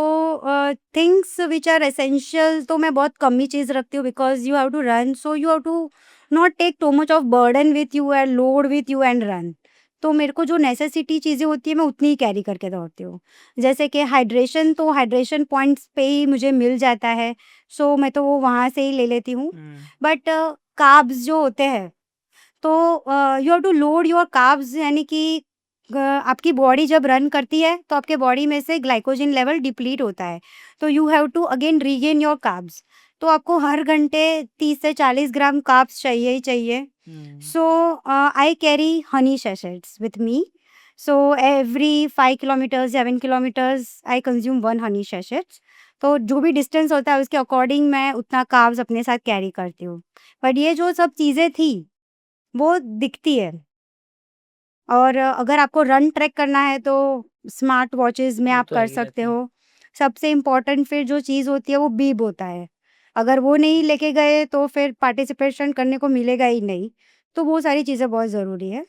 थिंग्स व्हिच आर एसेंशियल तो मैं बहुत कम ही चीज़ रखती हूँ, because you have to run, so you have to not take too much of burden with you and load with you and run. तो मेरे को जो नेसेसिटी चीज़ें होती है मैं उतनी ही कैरी करके दौड़ती हूँ। जैसे कि हाइड्रेशन, तो हाइड्रेशन पॉइंट्स पे ही मुझे मिल जाता है, सो मैं तो वो वहाँ से ही ले लेती हूँ। बट कार्ब्स जो होते हैं, तो you have to load your carbs, यानी कि आपकी बॉडी जब रन करती है तो आपके बॉडी में से ग्लाइकोजन लेवल डिप्लीट होता है, तो you have to again regain your carbs. तो आपको हर घंटे 30 से 40 ग्राम कार्ब्स चाहिए ही चाहिए। So I carry honey sachets with me, so every 5 kilometres 7 kilometres I consume 1 honey sachets. तो जो भी डिस्टेंस होता है उसके अकॉर्डिंग मैं उतना कार्ब्स अपने साथ कैरी करती हूँ। बट ये जो सब चीज़ें थी वो दिखती है, और अगर आपको रन ट्रैक करना है तो स्मार्ट वॉचेज़ में वो आप तो कर आएगी सकते रहती हैं। हो। सबसे इम्पोर्टेंट फिर जो चीज़ होती है वो बीब होता है। अगर वो नहीं लेके गए तो फिर पार्टिसिपेशन करने को मिलेगा ही नहीं। तो वो सारी चीज़ें बहुत ज़रूरी है।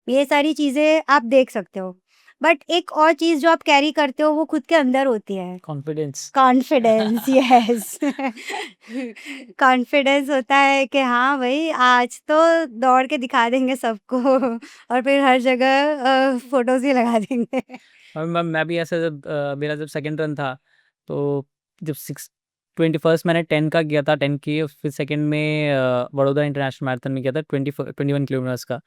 ये सारी चीज़ें आप देख सकते हो। बट एक और चीज़ जो आप कैरी करते हो वो खुद के अंदर होती है, कॉन्फिडेंस। कॉन्फिडेंस। यस। कॉन्फिडेंस होता है कि हाँ भाई आज तो दौड़ के दिखा देंगे सबको और फिर हर जगह फोटोज ही लगा देंगे। और मैं भी ऐसा जब मेरा जब सेकंड रन था तो जब 21 मैंने 10 का किया था, 10 की, फिर सेकंड में बड़ौदा इंटरनेशनल मैराथन में किया था 21 किलोमीटर्स का।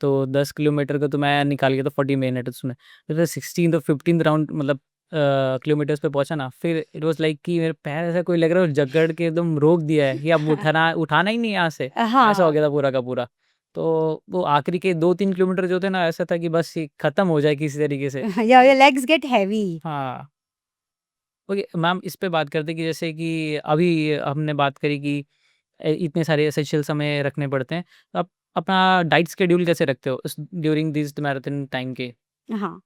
तो 10 किलोमीटर का तो मैं निकाल गया था 40 मिनट उसमें। तो फिर 16 और 15 राउंड मतलब किलोमीटर्स पे पहुंचा ना, फिर इट वाज लाइक कि मेरे पैर ऐसा कोई लग रहा है जकड़ के एकदम रोक दिया है कि अब उठाना ही नहीं है यहाँ से, ऐसा हो हाँ। गया था पूरा का पूरा। तो वो आखिरी के 2-3 किलोमीटर जो थे ना, ऐसा था कि बस ये खत्म हो जाए किसी तरीके से। Your legs get heavy. हाँ। ओके मैम, इस पे बात करते हैं कि जैसे कि अभी हमने बात करी कि इतने सारे एसेंशियल्स हमें रखने पड़ते हैं। तो आप अपना डाइट शेड्यूल कैसे रखते हो ड्यूरिंग दिस मैराथन टाइम के? हाँ,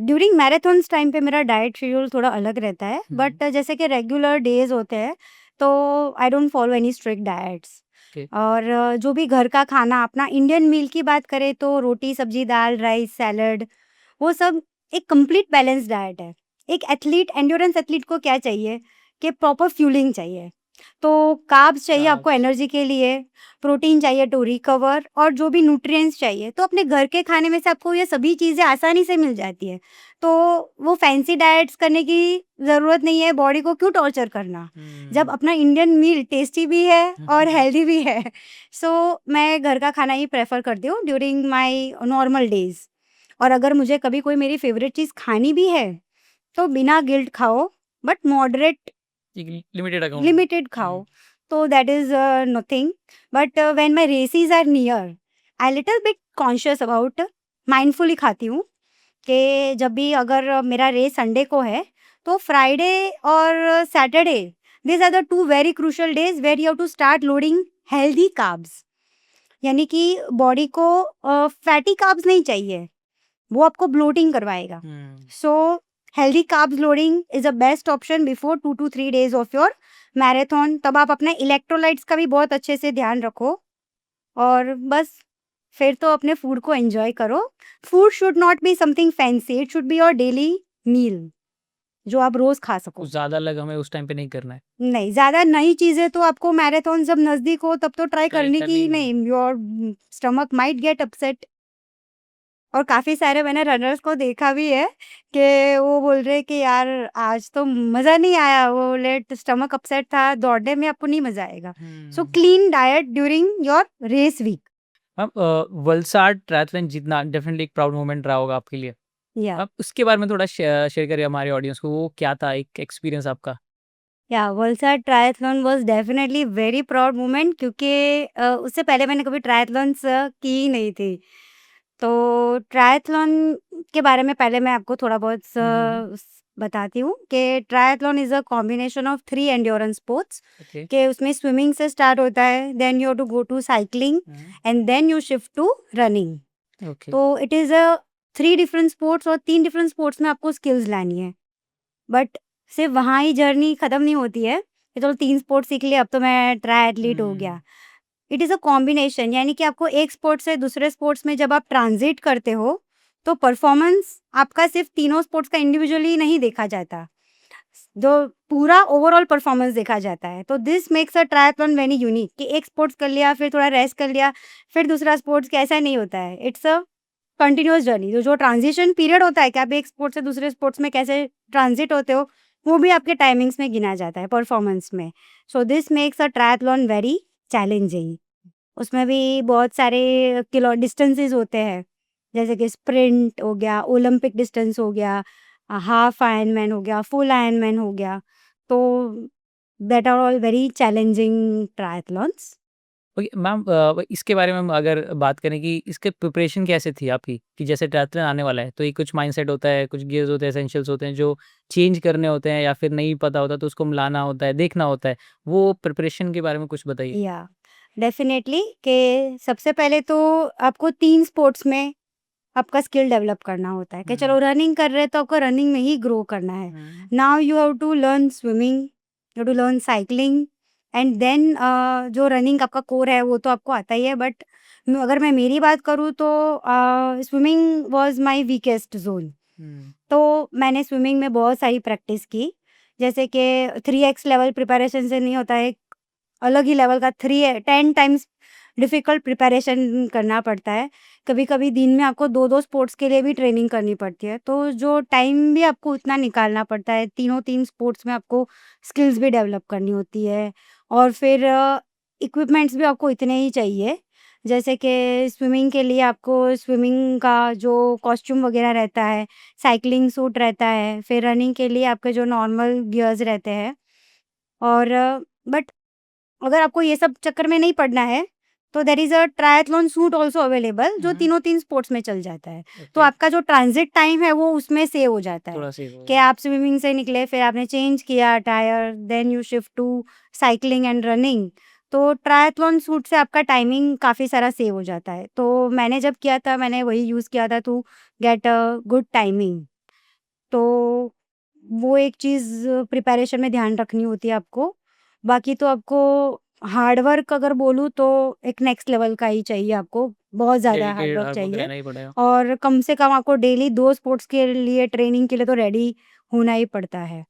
ड्यूरिंग मैराथन्स टाइम पे मेरा डाइट शेड्यूल थोड़ा अलग रहता है, बट जैसे कि रेगुलर डेज होते हैं तो I don't follow any strict diets. Okay. और जो भी घर का खाना, अपना इंडियन मील की बात करें तो रोटी सब्जी दाल राइस सैलड, वो सब एक कंप्लीट बैलेंस डाइट है। एक एथलीट, एंड्योरेंस एथलीट को क्या चाहिए कि प्रॉपर फ्यूलिंग चाहिए। तो कार्ब्स चाहिए आपको कार्ब्स। एनर्जी के लिए, प्रोटीन चाहिए टू रिकवर, और जो भी न्यूट्रिएंट्स चाहिए तो अपने घर के खाने में से आपको ये सभी चीज़ें आसानी से मिल जाती है। तो वो फैंसी डाइट्स करने की ज़रूरत नहीं है, बॉडी को क्यों टॉर्चर करना, जब अपना इंडियन मील टेस्टी भी है और हेल्दी भी है। सो मैं घर का खाना ही प्रेफर करती हूँ ड्यूरिंग माय नॉर्मल डेज़। और अगर मुझे कभी कोई मेरी फेवरेट चीज़ खानी भी है, तो बिना गिल्ट खाओ, बट मॉडरेट एक लिमिटेड अकाउंट। लिमिटेड खाओ, तो that is nothing. But when my races are near, I little bit conscious about, mindfully खाती हूँ कि जब भी अगर मेरा रेस संडे को है, तो फ्राइडे और Saturday, these are the 2 very crucial days where you have to start loading healthy carbs. यानी कि बॉडी को फैटी कार्ब्स नहीं चाहिए, वो आपको ब्लोटिंग करवाएगा। So healthy carbs loading is a best option before 2 to 3 days of your marathon. तब आप अपने इलेक्ट्रोलाइट्स का भी बहुत अच्छे से ध्यान रखो, और बस फिर तो अपने फूड को एन्जॉय करो। Food should not be something fancy, it should be your daily meal, जो आप रोज़ खा सको। कुछ ज़्यादा अलग हमें उस टाइम पे नहीं करना है। नहीं, ज़्यादा नई चीज़ें तो आपको मैराथन जब नज़दीक हो तब तो ट्राई ट्राई करने की करनी ही ही नहीं। नहीं, your stomach might get upset. और काफ़ी सारे मैंने रनर्स को देखा भी है कि वो बोल रहे हैं कि यार आज तो मज़ा नहीं आया, वो लेट स्टमक अपसेट था, दौड़ने में आपको नहीं मज़ा आएगा। So clean diet during your race week. Ma'am, Valsad triathlon जीतना डेफिनेटली एक प्राउड मोमेंट रहा होगा आपके लिए। या आप उसके बारे में थोड़ा शेयर करिए हमारे ऑडियंस को, वो क्या था एक एक्सपीरियंस आपका? या Valsad triathlon was definitely very proud moment, क्योंकि उससे पहले मैंने कभी ट्रायथलॉन्स की ही नहीं थी। तो ट्रायथलॉन के बारे में पहले मैं आपको थोड़ा बहुत बताती हूँ कि triathlon is a combination of 3 endurance sports. Okay. कि उसमें स्विमिंग से स्टार्ट होता है, then you have to go to cycling, and then you shift to running. Okay. तो it is a 3 different sports, और 3 डिफरेंट स्पोर्ट्स में आपको skills लानी है। बट सिर्फ वहाँ ही जर्नी खत्म नहीं होती है कि चलो 3 स्पोर्ट्स सीख लिए अब तो मैं ट्राई एथलीट हो गया। इट इज़ अ कॉम्बिनेशन, यानी कि आपको एक स्पोर्ट से दूसरे स्पोर्ट्स में जब आप ट्रांजिट करते हो, तो परफॉर्मेंस आपका सिर्फ तीनों स्पोर्ट्स का इंडिविजुअली नहीं देखा जाता, जो पूरा ओवरऑल परफॉर्मेंस देखा जाता है। तो this makes a triathlon very unique कि एक स्पोर्ट्स कर लिया, फिर थोड़ा रेस्ट कर लिया, फिर दूसरा स्पोर्ट्स, कि ऐसा नहीं होता है। It's a continuous journey. जो ट्रांजिशन पीरियड होता है कि आप एक स्पोर्ट से दूसरे स्पोर्ट्स में कैसे ट्रांजिट होते हो, वो भी आपके टाइमिंग्स में गिना जाता है परफॉर्मेंस में। So this makes a triathlon very challenging. उसमें भी बहुत सारे किलो डिस्टेंसेस होते हैं, जैसे कि स्प्रिंट हो गया, ओलंपिक डिस्टेंस हो गया, हाफ आयरनमैन हो गया, फुल आयरनमैन हो गया। तो that are all very challenging triathlons. Okay ma'am, इसके बारे में हम अगर बात करें कि इसके प्रिपरेशन कैसे थी आपकी, कि जैसे ट्रायथलॉन आने वाला है तो ये कुछ माइंडसेट होता है, कुछ गियर्स होते हैं, एसेंशियल्स होते हैं जो चेंज करने होते हैं, या फिर नहीं पता होता तो उसको मिलाना होता है, देखना होता है, वो प्रिपरेशन के बारे में कुछ बताइए। या डेफिनेटली कि सबसे पहले तो आपको 3 स्पोर्ट्स में आपका स्किल डेवलप करना होता है कि चलो रनिंग कर रहे हैं तो आपको रनिंग में ही ग्रो करना है। Now you have to learn swimming, you have to learn cycling, and then जो रनिंग आपका कोर है वो तो आपको आता ही है, बट अगर मैं मेरी बात करूँ तो swimming was my weakest zone. तो मैंने स्विमिंग में बहुत सारी प्रैक्टिस की, जैसे कि 3x लेवल प्रिपरेशन से नहीं होता है, एक अलग ही लेवल का 10 टाइम्स डिफ़िकल्ट प्रिपरेशन करना पड़ता है। कभी-कभी दिन में आपको 2-2 स्पोर्ट्स के लिए भी ट्रेनिंग करनी पड़ती है, तो जो टाइम भी आपको उतना निकालना पड़ता है, तीनों 3 स्पोर्ट्स में आपको स्किल्स भी डेवलप करनी होती है, और फिर इक्विपमेंट्स भी आपको इतने ही चाहिए। जैसे कि स्विमिंग के लिए आपको स्विमिंग का जो कॉस्ट्यूम वगैरह रहता है, साइक्लिंग सूट रहता है, फिर रनिंग के लिए आपके जो नॉर्मल गियर्स रहते हैं, और बट अगर आपको ये सब चक्कर में नहीं पड़ना है, तो there is a triathlon suit also available, जो तीनों 3 स्पोर्ट्स में चल जाता है। तो ओके, आपका जो ट्रांज़िट टाइम है वो उसमें सेव हो जाता है, थोड़ा सेव हो कि गया। आप स्विमिंग से निकले, फिर आपने चेंज किया attire, then you shift to cycling and running. तो ट्रायथलॉन सूट से आपका टाइमिंग काफ़ी सारा सेव हो जाता है। तो मैंने जब किया था, मैंने वही यूज़ किया था to get a good timing. तो वो एक चीज़ प्रिपरेशन में ध्यान रखनी होती है आपको। बाकी तो आपको हार्ड वर्क अगर बोलूँ तो एक नेक्स्ट लेवल का ही चाहिए आपको, बहुत ज़्यादा hard dedicated work hard work चाहिए, रहना ही पड़ेगा। और कम से कम आपको डेली 2 स्पोर्ट्स के लिए ट्रेनिंग के लिए तो रेडी होना ही पड़ता है।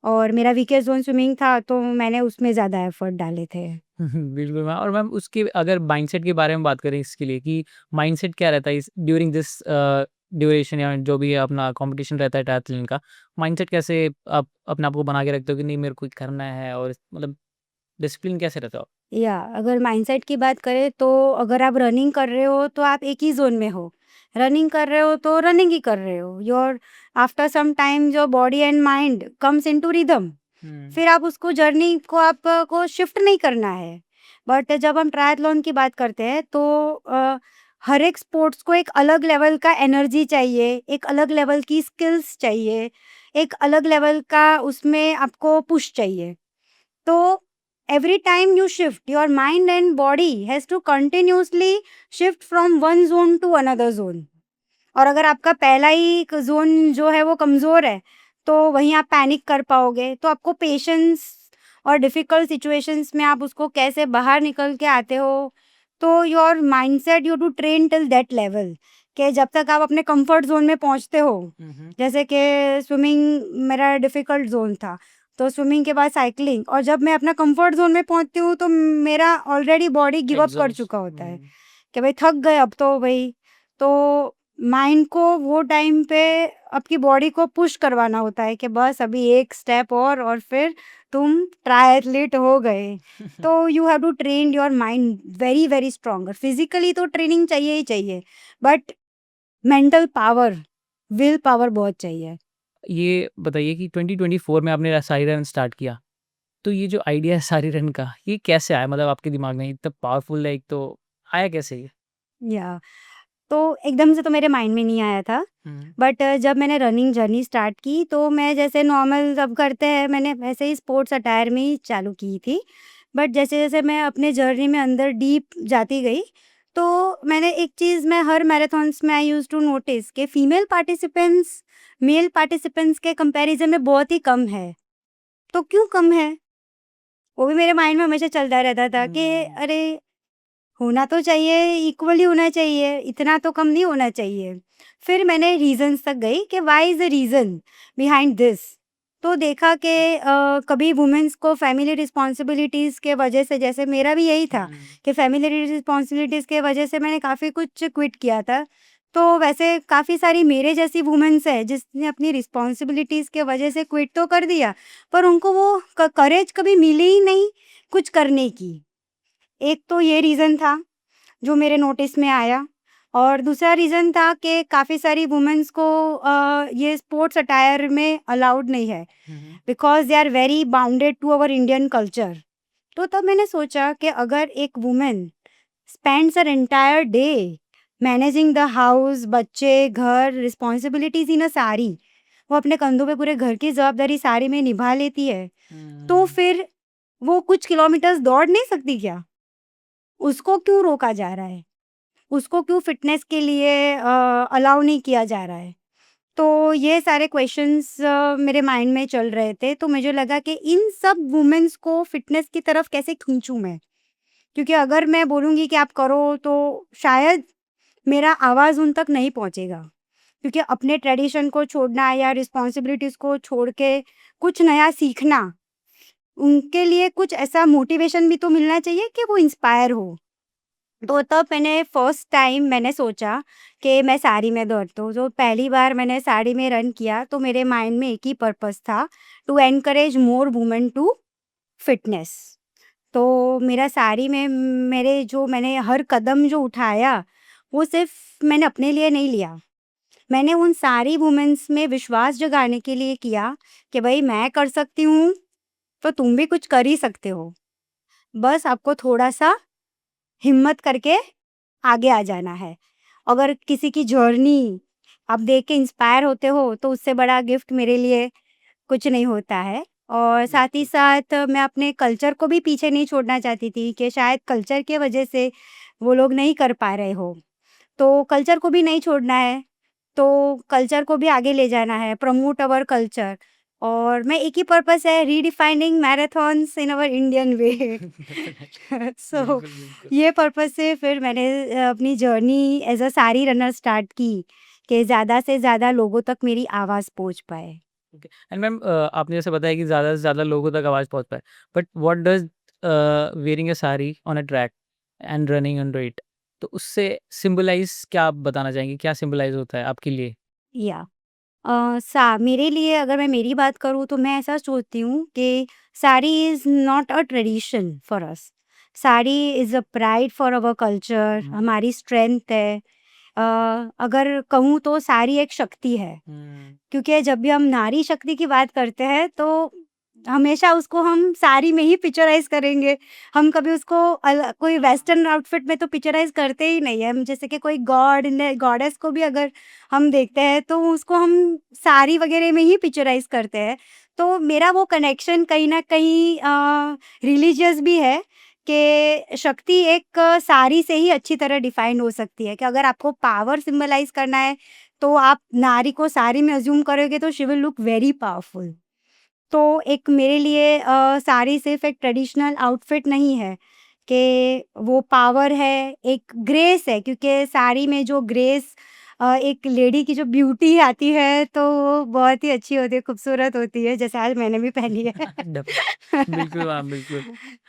और मेरा वीकेस्ट ज़ोन स्विमिंग था, तो मैंने उसमें ज़्यादा एफर्ट डाले थे। बिल्कुल मैम। और मैम उसके अगर माइंडसेट के बारे में बात करें इसके लिए कि माइंडसेट क्या रहता है इस ड्यूरिंग दिस ड्यूरेशन या जो भी अपना कंपटीशन रहता है ट्रायथलॉन का, माइंडसेट कैसे आप अपने आप को बना के रखते हो कि नहीं मेरे को करना है, और मतलब डिसिप्लिन कैसे रहते हो आप? या अगर माइंडसेट की बात करें, तो अगर आप रनिंग कर रहे हो तो आप एक ही ज़ोन में हो। रनिंग कर रहे हो तो रनिंग ही कर रहे हो। Your after some time your body and mind comes into rhythm. फिर आप उसको जर्नी को आपको शिफ्ट नहीं करना है। बट जब हम ट्रायथलॉन की बात करते हैं, तो हर एक स्पोर्ट्स को एक अलग लेवल का एनर्जी चाहिए, एक अलग लेवल की स्किल्स चाहिए, एक अलग लेवल का उसमें आपको पुश चाहिए। तो every time you shift, your mind and body has to continuously shift from one zone to another zone. और अगर आपका पहला ही जोन जो है वो कमज़ोर है, तो वहीं आप पैनिक कर पाओगे। तो आपको पेशेंस और डिफ़िकल्ट सिचुएशंस में आप उसको कैसे बाहर निकल के आते हो, तो your mindset you to train till that level, कि जब तक आप अपने कंफर्ट ज़ोन में पहुँचते हो। जैसे कि स्विमिंग मेरा डिफ़िकल्ट ज़ोन था, तो स्विमिंग के बाद साइक्लिंग, और जब मैं अपना कंफर्ट ज़ोन में पहुँचती हूँ, तो मेरा ऑलरेडी बॉडी गिव अप कर एग्ज़ॉस्ट चुका होता है, कि भाई थक गए अब तो भई। तो माइंड को वो टाइम पे आपकी बॉडी को पुश करवाना होता है कि बस अभी एक स्टेप और फिर तुम ट्रायथलीट हो गए। तो you have to train your mind very very stronger. Physically तो ट्रेनिंग चाहिए ही चाहिए, but mental power, will power बहुत चाहिए। ये बताइए कि 2024 में आपने सारी रन स्टार्ट किया, तो ये जो आइडिया है सारी रन का, ये कैसे आया? मतलब आपके दिमाग में इतना पावरफुल है एक तो, आया कैसे ये? या तो एकदम से तो मेरे माइंड में नहीं आया था, बट जब मैंने रनिंग जर्नी स्टार्ट की, तो मैं जैसे नॉर्मल सब करते हैं, मैंने वैसे ही स्पोर्ट्स अटायर में ही चालू की थी। बट जैसे-जैसे मैं अपने जर्नी में अंदर डीप जाती गई, तो मैंने एक चीज़ मैं हर मैराथन्स में आई यूज्ड टू नोटिस कि फीमेल पार्टिसिपेंट्स मेल पार्टिसिपेंट्स के कंपैरिज़न में बहुत ही कम है। तो क्यों कम है? वो भी मेरे माइंड में हमेशा चलता रहता था कि अरे! होना तो चाहिए, इक्वली होना चाहिए, इतना तो कम नहीं होना चाहिए। फिर मैंने रीज़न्स तक गई कि why is the reason behind this? तो देखा कि कभी वुमेन्स को फैमिली रिस्पॉन्सिबिलिटीज़ के वजह से, जैसे मेरा भी यही था कि फैमिली रिस्पॉन्सिबिलिटीज़ के वजह से मैंने काफ़ी कुछ क्विट किया था। तो वैसे काफ़ी सारी मेरे जैसी वुमेन्स हैं जिसने अपनी रिस्पॉन्सिबिलिटीज़ के वजह से क्विट तो कर दिया, पर उनको वो करेज कभी मिली ही नहीं कुछ करने की। एक तो ये रीज़न था जो मेरे नोटिस में आया, और दूसरा रीज़न था कि काफ़ी सारी वुमेन्स को ये स्पोर्ट्स अटायर में अलाउड नहीं है, because they are very bounded to our Indian culture. तो तब मैंने सोचा कि अगर एक woman spends her entire day managing the house, बच्चे, घर, रिस्पॉन्सिबिलिटीज़ इन अ साड़ी, वो अपने कंधों पे पूरे घर की ज़वाबदारी साड़ी में निभा लेती है, तो फिर वो कुछ किलोमीटर्स दौड़ नहीं सकती क्या? उसको क्यों रोका जा रहा है? उसको क्यों फ़िटनेस के लिए अलाउ नहीं किया जा रहा है? तो ये सारे क्वेश्चंस मेरे माइंड में चल रहे थे, तो मुझे लगा कि इन सब वुमेन्स को फ़िटनेस की तरफ कैसे खींचूँ मैं? क्योंकि अगर मैं बोलूँगी कि आप करो, तो शायद मेरा आवाज़ उन तक नहीं पहुँचेगा। क्योंकि अपने ट्रेडिशन को छोड़ना या रिस्पॉन्सिबिलिटीज़ को छोड़ के कुछ नया सीखना, उनके लिए कुछ ऐसा मोटिवेशन भी तो मिलना चाहिए कि वो इंस्पायर हो। तो तब मैंने फर्स्ट टाइम मैंने सोचा कि मैं साड़ी में दौड़ती हूँ। जो पहली बार मैंने साड़ी में रन किया, तो मेरे माइंड में एक ही पर्पस था, to encourage more women to fitness. तो मेरा साड़ी में मैंने हर कदम जो उठाया, वो सिर्फ मैंने अपने लिए नहीं लिया। मैंने उन सारी वुमेन्स में विश्वास जगाने के लिए किया कि भाई मैं कर सकती हूँ, तो तुम भी कुछ कर ही सकते हो। बस आपको थोड़ा-सा हिम्मत करके आगे आ जाना है। अगर किसी की जर्नी आप देख के इंस्पायर होते हो, तो उससे बड़ा गिफ्ट मेरे लिए कुछ नहीं होता है। और साथ ही साथ मैं अपने कल्चर को भी पीछे नहीं छोड़ना चाहती थी कि शायद कल्चर की वजह से वो लोग नहीं कर पा रहे हो। तो कल्चर को भी नहीं छोड़ना है, तो कल्चर को भी आगे ले जाना है, प्रमोट अवर कल्चर। और मैं एक ही पर्पस है, redefining marathons in our Indian way. So बिल्कुल, बिल्कुल। ये पर्पस से फिर मैंने अपनी journey as a sari runner start की कि ज़्यादा से ज़्यादा लोगों तक मेरी आवाज़ पहुँच पाए। ओके एंड मैम आपने जैसे बताया कि ज़्यादा से ज़्यादा लोगों तक आवाज़ पहुँच पाए। But what does wearing a sari on a track and running on it तो उससे सिम्बलाइज़ क्या आप बताना चाहेंगी? क्या सिम्बलाइज़ होता है आपके लिए? या सा मेरे लिए अगर मैं मेरी बात करूँ, तो मैं ऐसा सोचती हूँ कि sari is not a tradition for us. Sari is a pride for our culture, हुँ। हमारी स्ट्रेंथ है। अ, अगर कहूँ तो साड़ी एक शक्ति है। हुँ। क्योंकि जब भी हम नारी शक्ति की बात करते हैं, तो हमेशा उसको हम साड़ी में ही पिक्चराइज़ करेंगे। हम कभी उसको कोई वेस्टर्न आउटफिट में तो पिक्चराइज़ करते ही नहीं है। हम जैसे कि कोई गॉड ने गॉडेस को भी अगर हम देखते हैं, तो उसको हम साड़ी वगैरह में ही पिक्चराइज़ करते हैं। तो मेरा वो कनेक्शन कहीं न कहीं रिलीजियस भी है कि शक्ति एक साड़ी से ही अच्छी तरह डिफाइन हो सकती है, कि अगर आपको पावर सिम्बलाइज़ करना है, तो आप नारी को साड़ी में अज़्यूम करोगे, तो she will look very powerful. तो एक मेरे लिए साड़ी सिर्फ़ एक ट्रेडिशनल आउटफिट नहीं है, कि वो पावर है, एक ग्रेस है, क्योंकि साड़ी में जो ग्रेस एक लेडी की जो ब्यूटी आती है, तो वो बहुत ही अच्छी होती है, खूबसूरत होती है, जैसे आज मैंने भी पहनी है। डब बिल्कुल मैम, बिल्कुल।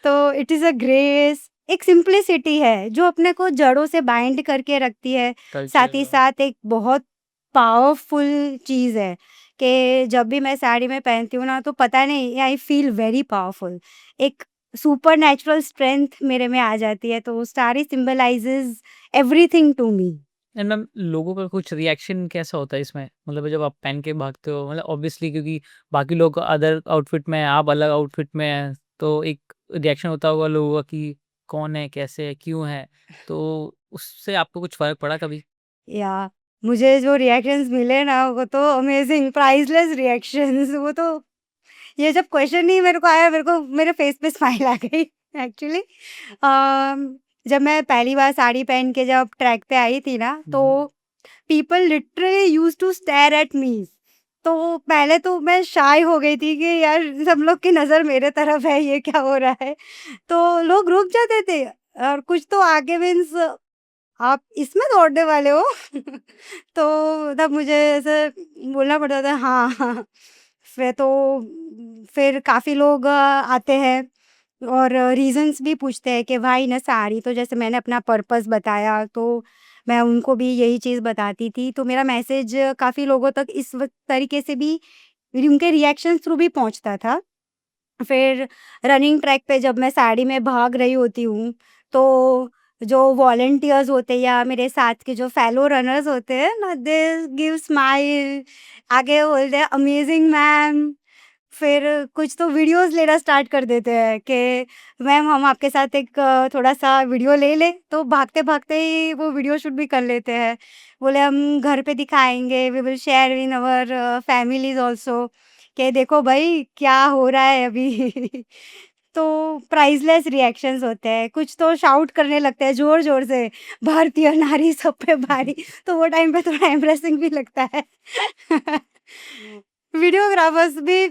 तो इट इज़ अ ग्रेस, एक सिम्प्लिसिटी है, जो अपने को जड़ों से बाइंड करके रखती है। साथ ही कल्चर साथ एक बहुत पावरफुल चीज़ है कि जब भी मैं साड़ी में पहनती हूँ ना, तो पता नहीं, आई फ़ील वेरी पावरफुल। एक सुपरनैचुरल स्ट्रेंथ मेरे में आ जाती है, तो sari symbolises everything to me. And ma'am लोगों का कुछ रिएक्शन कैसा होता है इसमें? मतलब जब आप पहन के भागते हो मतलब ऑब्वियसली क्योंकि बाकी लोग अदर आउटफिट में हैं, आप अलग आउटफिट में हैं, तो एक रिएक्शन होता होगा लोगों का कि कौन है, कैसे है, क्यों है? तो उससे आपको कुछ फ़र्क पड़ा कभी? या मुझे जो रिएक्शंस मिले ना, वो तो अमेज़िंग, प्राइसलेस रिएक्शंस। वो तो ये जब क्वेश्चन ही मेरे को आया, मेरे को मेरे फेस पे स्माइल आ गई एक्चुअली। जब मैं पहली बार साड़ी पहन के जब ट्रैक पे आई थी ना, हुँ, हुँ। तो people literally used to stare at me. तो पहले तो मैं शाय हो गई थी कि यार सब लोग की नज़र मेरे तरफ है, ये क्या हो रहा है? तो लोग रुक जाते थे, और कुछ तो आगे मीन्स आप इसमें दौड़ने वाले हो? तो तब मुझे ऐसे बोलना पड़ता था हाँ, हाँ। फिर काफ़ी लोग आते हैं और रीज़न्स भी पूछते हैं कि भाई ना साड़ी, तो जैसे मैंने अपना पर्पस बताया, तो मैं उनको भी यही चीज़ बताती थी। तो मेरा मैसेज काफ़ी लोगों तक इस तरीके से भी उनके रिएक्शंस थ्रू भी पहुँचता था। फिर रनिंग ट्रैक पे जब मैं साड़ी में भाग रही होती हूँ, तो जो वॉलंटियर्स होते हैं या मेरे साथ के जो फेलो रनर्स होते हैं ना, दे गिव स्माइल, आगे बोलते हैं अमेजिंग मैम। फिर कुछ तो वीडियोज़ लेना स्टार्ट कर देते हैं कि मैम हम आपके साथ एक थोड़ा-सा वीडियो ले लें? तो भागते-भागते ही वो वीडियो शूट भी कर लेते हैं। बोले हम घर पे दिखाएँगे, we will share in our families also, कि देखो भई क्या हो रहा है अभी। तो प्राइसलेस रिएक्शंस होते हैं, कुछ तो शाउट करने लगते हैं ज़ोर-ज़ोर से, भारतीय नारी सब पे भारी, तो वो टाइम पे थोड़ा एम्ब्रेसिंग भी लगता है। वीडियोग्राफर्स भी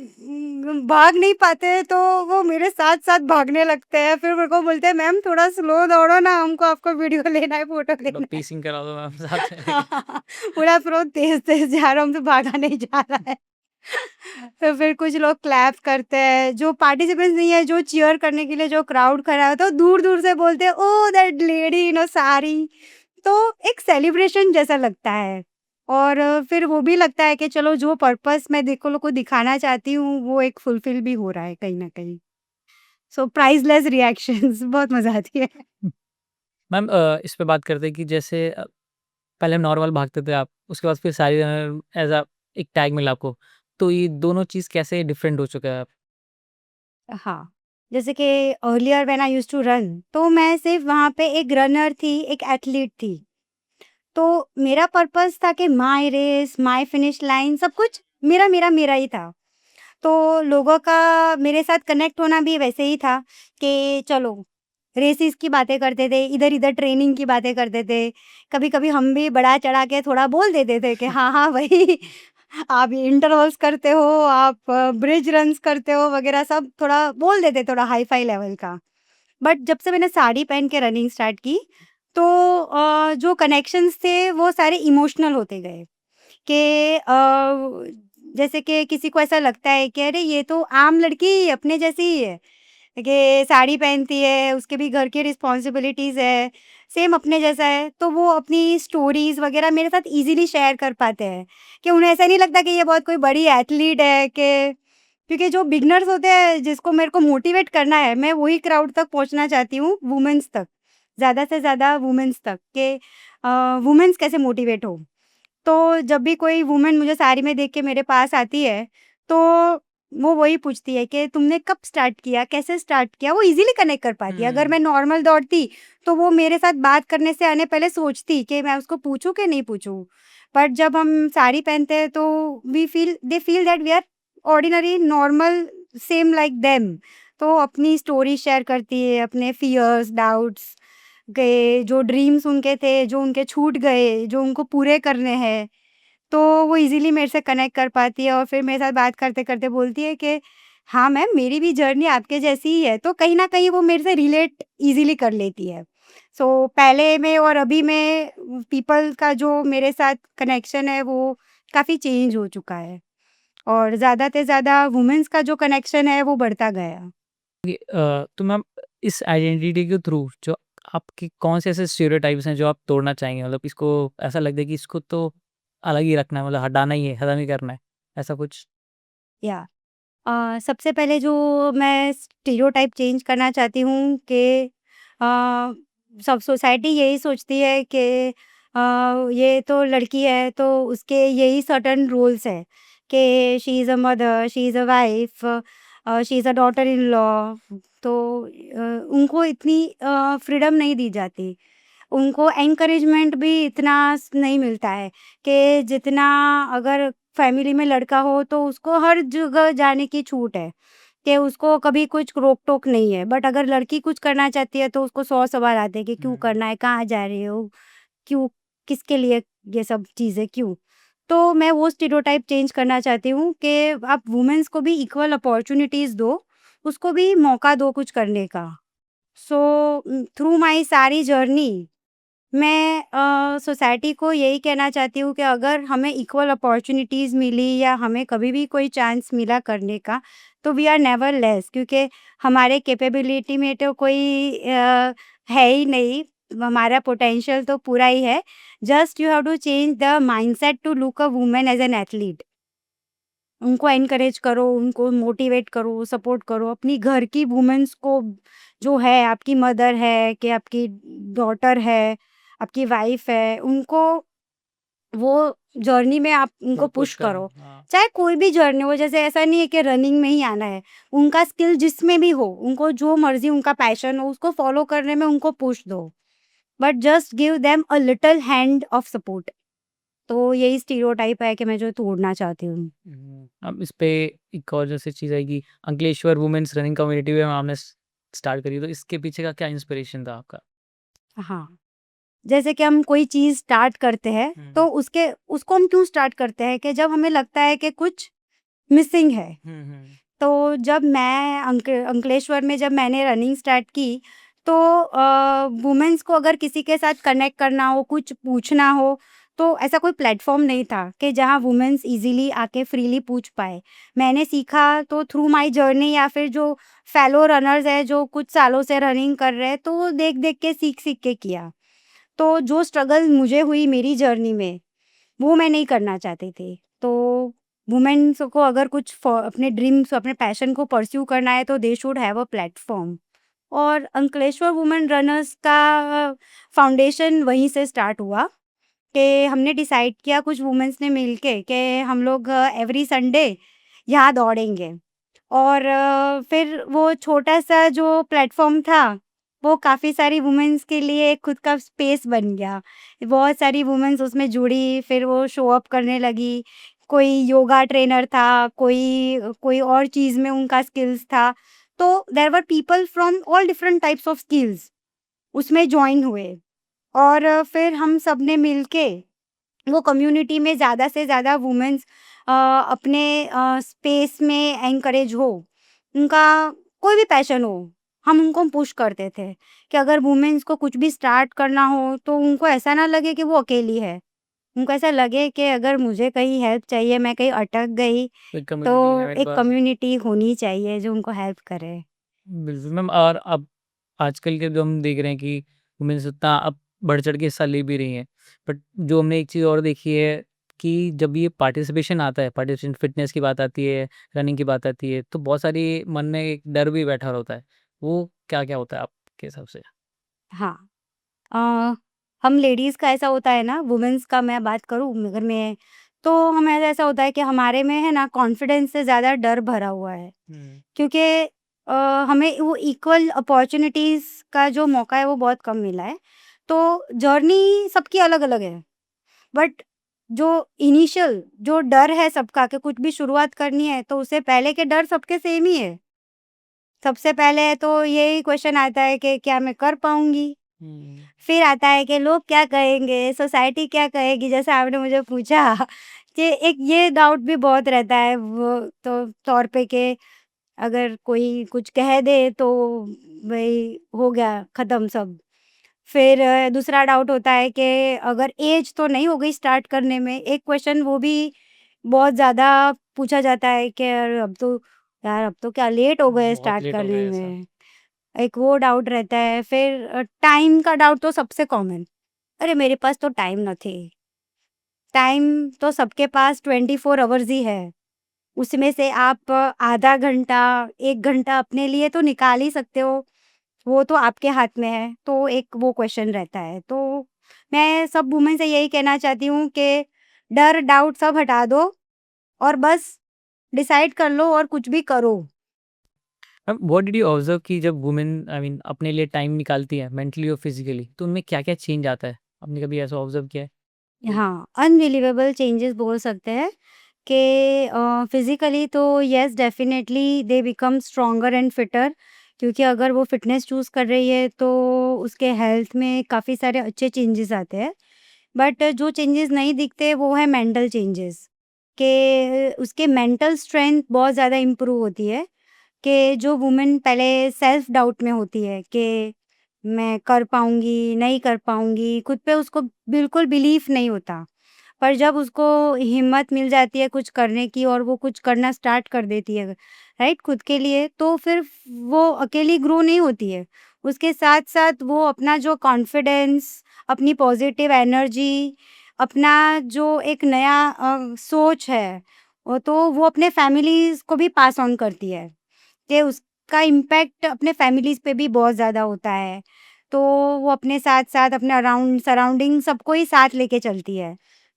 भाग नहीं पाते हैं, तो वो मेरे साथ-साथ भागने लगते हैं, फिर मेरे को बोलते हैं, "मैम थोड़ा स्लो दौड़ो ना, हमको आपका वीडियो लेना है, फ़ोटो थोड़ा लेना है।" पेसिंग करा दो मैम साथ में। पूरा प्रो तेज़-तेज़ जा रहा हूँ, हमसे भागा नहीं जा रहा है। तो फिर कुछ लोग क्लैप करते हैं, जो पार्टिसिपेंट्स नहीं है, जो चीयर करने के लिए जो क्राउड खड़ा होता है, वो दूर-दूर से बोलते हैं, "ओह! दैट लेडी इन अ साड़ी।" तो एक सेलिब्रेशन जैसा लगता है और फिर वो भी लगता है कि चलो जो पर्पस मैं देखो लोग को दिखाना चाहती हूँ, वो एक फुलफिल भी हो रहा है कहीं न कहीं। सो प्राइसलेस रिएक्शंस बहुत मज़ा आती है। मैम इस पे बात करते हैं कि जैसे पहले नॉर्मल भागते थे आप, उसके बाद फिर सारी एज़ अ एक टैग मिला आपको। तो ये दोनों चीज़ कैसे डिफरेंट हो चुका है? हाँ, जैसे कि earlier when I used to run, तो मैं सिर्फ़ वहाँ पे एक रनर थी, एक एथलीट थी। तो मेरा पर्पस था कि my race, my finish line सब कुछ मेरा, मेरा, मेरा ही था। तो लोगों का मेरे साथ कनेक्ट होना भी वैसे ही था कि चलो रेसिस की बातें करते थे, इधर-इधर ट्रेनिंग की बातें करते थे। कभी-कभी हम भी बढ़ा-चढ़ा के थोड़ा बोल देते थे कि हाँ, हाँ, वही आप ये इंटरवल्स करते हो, आप ब्रिज रन्स करते हो वगैरह सब थोड़ा बोल देते, थोड़ा हाई-फाई लेवल का। बट जब से मैंने साड़ी पहन के रनिंग स्टार्ट की, तो जो कनेक्शंस थे वो सारे इमोशनल होते गए कि जैसे कि किसी को ऐसा लगता है कि अरे ये तो आम लड़की अपने जैसी ही है, कि साड़ी पहनती है, उसके भी घर की रिस्पॉन्सिबिलिटीज़ है, सेम अपने जैसा है, तो वो अपनी स्टोरीज़ वगैरह मेरे साथ ईज़िली शेयर कर पाते हैं, कि उन्हें ऐसा नहीं लगता कि ये बहुत कोई बड़ी एथलीट है कि क्योंकि जो बिगिनर्स होते हैं, जिसको मेरे को मोटिवेट करना है, मैं वही क्राउड तक पहुँचना चाहती हूँ, वुमेन्स तक। ज़्यादा से ज़्यादा वुमेन्स तक कि वुमेन्स कैसे मोटिवेट हो। तो जब भी कोई वुमन मुझे साड़ी में देख के मेरे पास आती है, तो वो वही पूछती है कि तुमने कब स्टार्ट किया? कैसे स्टार्ट किया? वो ईज़िली कनेक्ट कर पाती है। अगर हुँ। मैं नॉर्मल दौड़ती, तो वो मेरे साथ बात करने से आने पहले सोचती कि मैं उसको पूछूँ कि नहीं पूछूँ? बट जब हम साड़ी पहनते हैं, तो they feel that we are ordinary, normal, same like them. तो अपनी स्टोरी शेयर करती है, अपने फियर्स, डाउट्स के जो ड्रीम्स उनके थे, जो उनके छूट गए, जो उनको पूरे करने हैं, तो वो ईज़िली मेरे से कनेक्ट कर पाती है और फिर मेरे साथ बात करते-करते बोलती है कि हाँ मैम, मेरी भी जर्नी आपके जैसी ही है। तो कहीं न कहीं वो मेरे से रिलेट ईज़िली कर लेती है। सो पहले में और अभी में पीपल का जो मेरे साथ कनेक्शन है, वो काफ़ी चेंज हो चुका है और ज़्यादा से ज़्यादा वुमेन्स का जो कनेक्शन है, वो बढ़ता गया। तो मैम इस आइडेंटिटी के थ्रू जो आपके कौन से ऐसे स्टीरियोटाइप्स हैं जो आप तोड़ना चाहेंगे? मतलब इसको ऐसा लगता है कि इसको तो अलग ही रखना है, मतलब हटाना ही है, खत्म ही करना है, ऐसा कुछ? या सबसे पहले जो मैं स्टीरियोटाइप चेंज करना चाहती हूँ कि अ, सब सोसाइटी यही सोचती है कि ये तो लड़की है तो उसके यही सर्टेन रूल्स है कि she is a mother, she is a wife, she is a daughter in law. तो उनको इतनी फ्रीडम नहीं दी जाती, उनको एनकरेजमेंट भी इतना नहीं मिलता है कि जितना अगर फैमिली में लड़का हो तो उसको हर जगह जाने की छूट है कि उसको कभी कुछ रोक-टोक नहीं है। बट अगर लड़की कुछ करना चाहती है तो उसको 100 सवाल आते हैं कि क्यों हुँ। करना है? कहाँ जा रहे हो? क्यों? किसके लिए ये सब चीज़ें क्यों? तो मैं वो स्टीरियोटाइप चेंज करना चाहती हूँ कि आप वुमेन्स को भी इक्वल अपॉर्च्युनिटीज़ दो, उसको भी मौका दो कुछ करने का। सो थ्रू माई सारी जर्नी मैं सोसाइटी को यही कहना चाहती हूँ कि अगर हमें इक्वल अपॉर्च्युनिटीज़ मिली या हमें कभी भी कोई चांस मिला करने का, तो वी आर नेवर लेस क्योंकि हमारे कैपेबिलिटी में तो कोई है ही नहीं, हमारा पोटेंशियल तो पूरा ही है। Just you have to change the mindset to look a woman as an athlete. उनको एनकरेज करो, उनको मोटिवेट करो, सपोर्ट करो, अपनी घर की वुमेन्स को जो है, आपकी मदर है कि आपकी डॉटर है, आपकी वाइफ है, उनको वो जर्नी में आप उनको थोड़ा पुश पुश करना, करो। हाँ। चाहे कोई भी जर्नी हो, जैसे ऐसा नहीं है कि रनिंग में ही आना है, उनका स्किल जिसमें भी हो, उनको जो मर्ज़ी उनका पैशन हो, उसको फ़ॉलो करने में उनको पुश दो। But just give them a little hand of support. तो यही स्टीरियोटाइप है कि मैं जो तोड़ना चाहती हूँ। अब इस पे एक और जैसे चीज़ है कि अंकलेश्वर वुमेन्स रनिंग कम्युनिटी में आपने स्टार्ट करी, तो इसके पीछे का क्या इंस्पिरेशन था आपका? हाँ, जैसे कि हम कोई चीज़ स्टार्ट करते हैं, तो उसको हम क्यों स्टार्ट करते हैं कि जब हमें लगता है कि कुछ मिसिंग है। तो जब मैं अंकलेश्वर में जब मैंने रनिंग स्टार्ट की, तो वुमेन्स को अगर किसी के साथ कनेक्ट करना हो, कुछ पूछना हो, तो ऐसा कोई प्लेटफ़ॉर्म नहीं था कि जहाँ वुमेन्स ईज़िली आके फ्रीली पूछ पाएँ। मैंने सीखा तो थ्रू माय जर्नी, या फिर जो फेलो रनर्स हैं, जो कुछ सालों से रनिंग कर रहे हैं, तो वो देख-देख के, सीख-सीख के किया। तो जो स्ट्रगल मुझे हुई मेरी जर्नी में, वो मैं नहीं करना चाहती थी। तो वुमेन्स को अगर कुछ अपने ड्रीम्स, अपने पैशन को परस्यू करना है, तो they should have a platform. और अंकलेश्वर वुमेन रनर्स का फाउंडेशन वहीं से स्टार्ट हुआ कि हमने डिसाइड किया कुछ वुमेन्स ने मिलके कि हम लोग एवरी संडे यहाँ दौड़ेंगे। और फिर वो छोटा-सा जो प्लेटफ़ॉर्म था, वो काफ़ी सारी वुमेन्स के लिए एक खुद का स्पेस बन गया। बहुत सारी वुमेन्स उसमें जुड़ी, फिर वो शो अप करने लगी। कोई योगा ट्रेनर था, कोई कोई और चीज़ में उनका स्किल्स था। तो there were people from all different types of skills उसमें जॉइन हुए। और फिर हम सब ने मिलके वो कम्युनिटी में ज़्यादा से ज़्यादा वुमेन्स अपने स्पेस में एनकरेज हो, उनका कोई भी पैशन हो, हम उनको पुश करते थे कि अगर वुमेन्स को कुछ भी स्टार्ट करना हो, तो उनको ऐसा ना लगे कि वो अकेली है। उनको ऐसा लगे कि अगर मुझे कहीं हेल्प चाहिए, मैं कहीं अटक गई, कोई कम्युनिटी है तो मेरे एक पास। कम्युनिटी होनी चाहिए जो उनको हेल्प करे। बिल्कुल मैम। और अब आजकल के जो हम देख रहे हैं कि वुमेन्स उतना अब बढ़-चढ़ के हिस्सा ले भी रही हैं। बट जो हमने एक चीज़ और देखी है कि जब ये पार्टिसिपेशन आता है, पार्टिसिपेशन फिटनेस की बात आती है, रनिंग की बात आती है, तो बहुत सारी मन में एक डर भी बैठा होता है। वो क्या-क्या होता है आपके हिसाब से? हाँ। अ, हम लेडीज़ का ऐसा होता है ना, वुमेन्स का मैं बात करूँ अगर मैं, तो हमें ऐसा होता है कि हमारे में है ना कॉन्फिडेंस से ज़्यादा डर भरा हुआ है। क्योंकि अ, हमें वो इक्वल अपॉर्च्युनिटीज़ का जो मौका है वो बहुत कम मिला है। तो जर्नी सबकी अलग-अलग है। बट जो इनिशियल जो डर है सबका कि कुछ भी शुरुआत करनी है, तो उससे पहले के डर सबके सेम ही है। सबसे पहले तो यही क्वेश्चन आता है कि क्या मैं कर पाऊँगी? फिर आता है कि लोग क्या कहेंगे, सोसाइटी क्या कहेगी? जैसे आपने मुझे पूछा कि एक ये डाउट भी बहुत रहता है वो तो तौर पे कि अगर कोई कुछ कह दे तो भई हो गया ख़त्म सब। फिर दूसरा डाउट होता है कि अगर ऐज तो नहीं हो गई स्टार्ट करने में, एक क्वेश्चन वो भी बहुत ज़्यादा पूछा जाता है कि अब तो क्या लेट हो गए बहुत स्टार्ट लेट हो करने गए ऐसा। में। एक वो डाउट रहता है, फिर टाइम का डाउट तो सबसे कॉमन, अरे मेरे पास तो टाइम नथी। टाइम तो सबके पास 24 आवर्स ही है, उसमें से आप आधा घंटा, 1 घंटा अपने लिए तो निकाल ही सकते हो, वो तो आपके हाथ में है, तो एक वो क्वेश्चन रहता है। तो मैं सब वुमेन से यही कहना चाहती हूँ कि डर, डाउट सब हटा दो और बस डिसाइड कर लो और कुछ भी करो। Ma'am what did you observe कि जब वुमेन आई मीन अपने लिए टाइम निकालती है मेंटली और फिजिकली, तो उनमें क्या-क्या चेंज आता है? आपने कभी ऐसा ऑब्जर्व किया है? कोई हाँ, अनबिलीवेबल चेंजेस बोल सकते हैं कि फिज़िकली तो yes definitely they become stronger and fitter, क्योंकि अगर वो फ़िटनेस चूज़ कर रही है तो उसके हेल्थ में काफ़ी सारे अच्छे चेंजेस आते हैं। बट जो चेंजेस नहीं दिखते वो है मेंटल चेंजेस, कि उसके मेंटल स्ट्रेंथ बहुत ज़्यादा इम्प्रूव होती है। कि जो वुमेन पहले सेल्फ डाउट में होती है कि मैं कर पाऊँगी, नहीं कर पाऊँगी, खुद पे उसको बिल्कुल बिलीफ नहीं होता। पर जब उसको हिम्मत मिल जाती है कुछ करने की और वो कुछ करना स्टार्ट कर देती है, राइट? खुद के लिए, तो फिर वो अकेली ग्रो नहीं होती है। उसके साथ-साथ वो अपना जो कॉन्फिडेंस, अपनी पॉज़िटिव एनर्जी, अपना जो एक नया सोच है, तो वो अपने फैमिलीज़ को भी पास ऑन करती है। कि उसका इम्पैक्ट अपने फैमिलीज़ पे भी बहुत ज़्यादा होता है। तो वो अपने साथ-साथ अपने अराउंड सराउंडिंग सबको ही साथ लेके चलती है।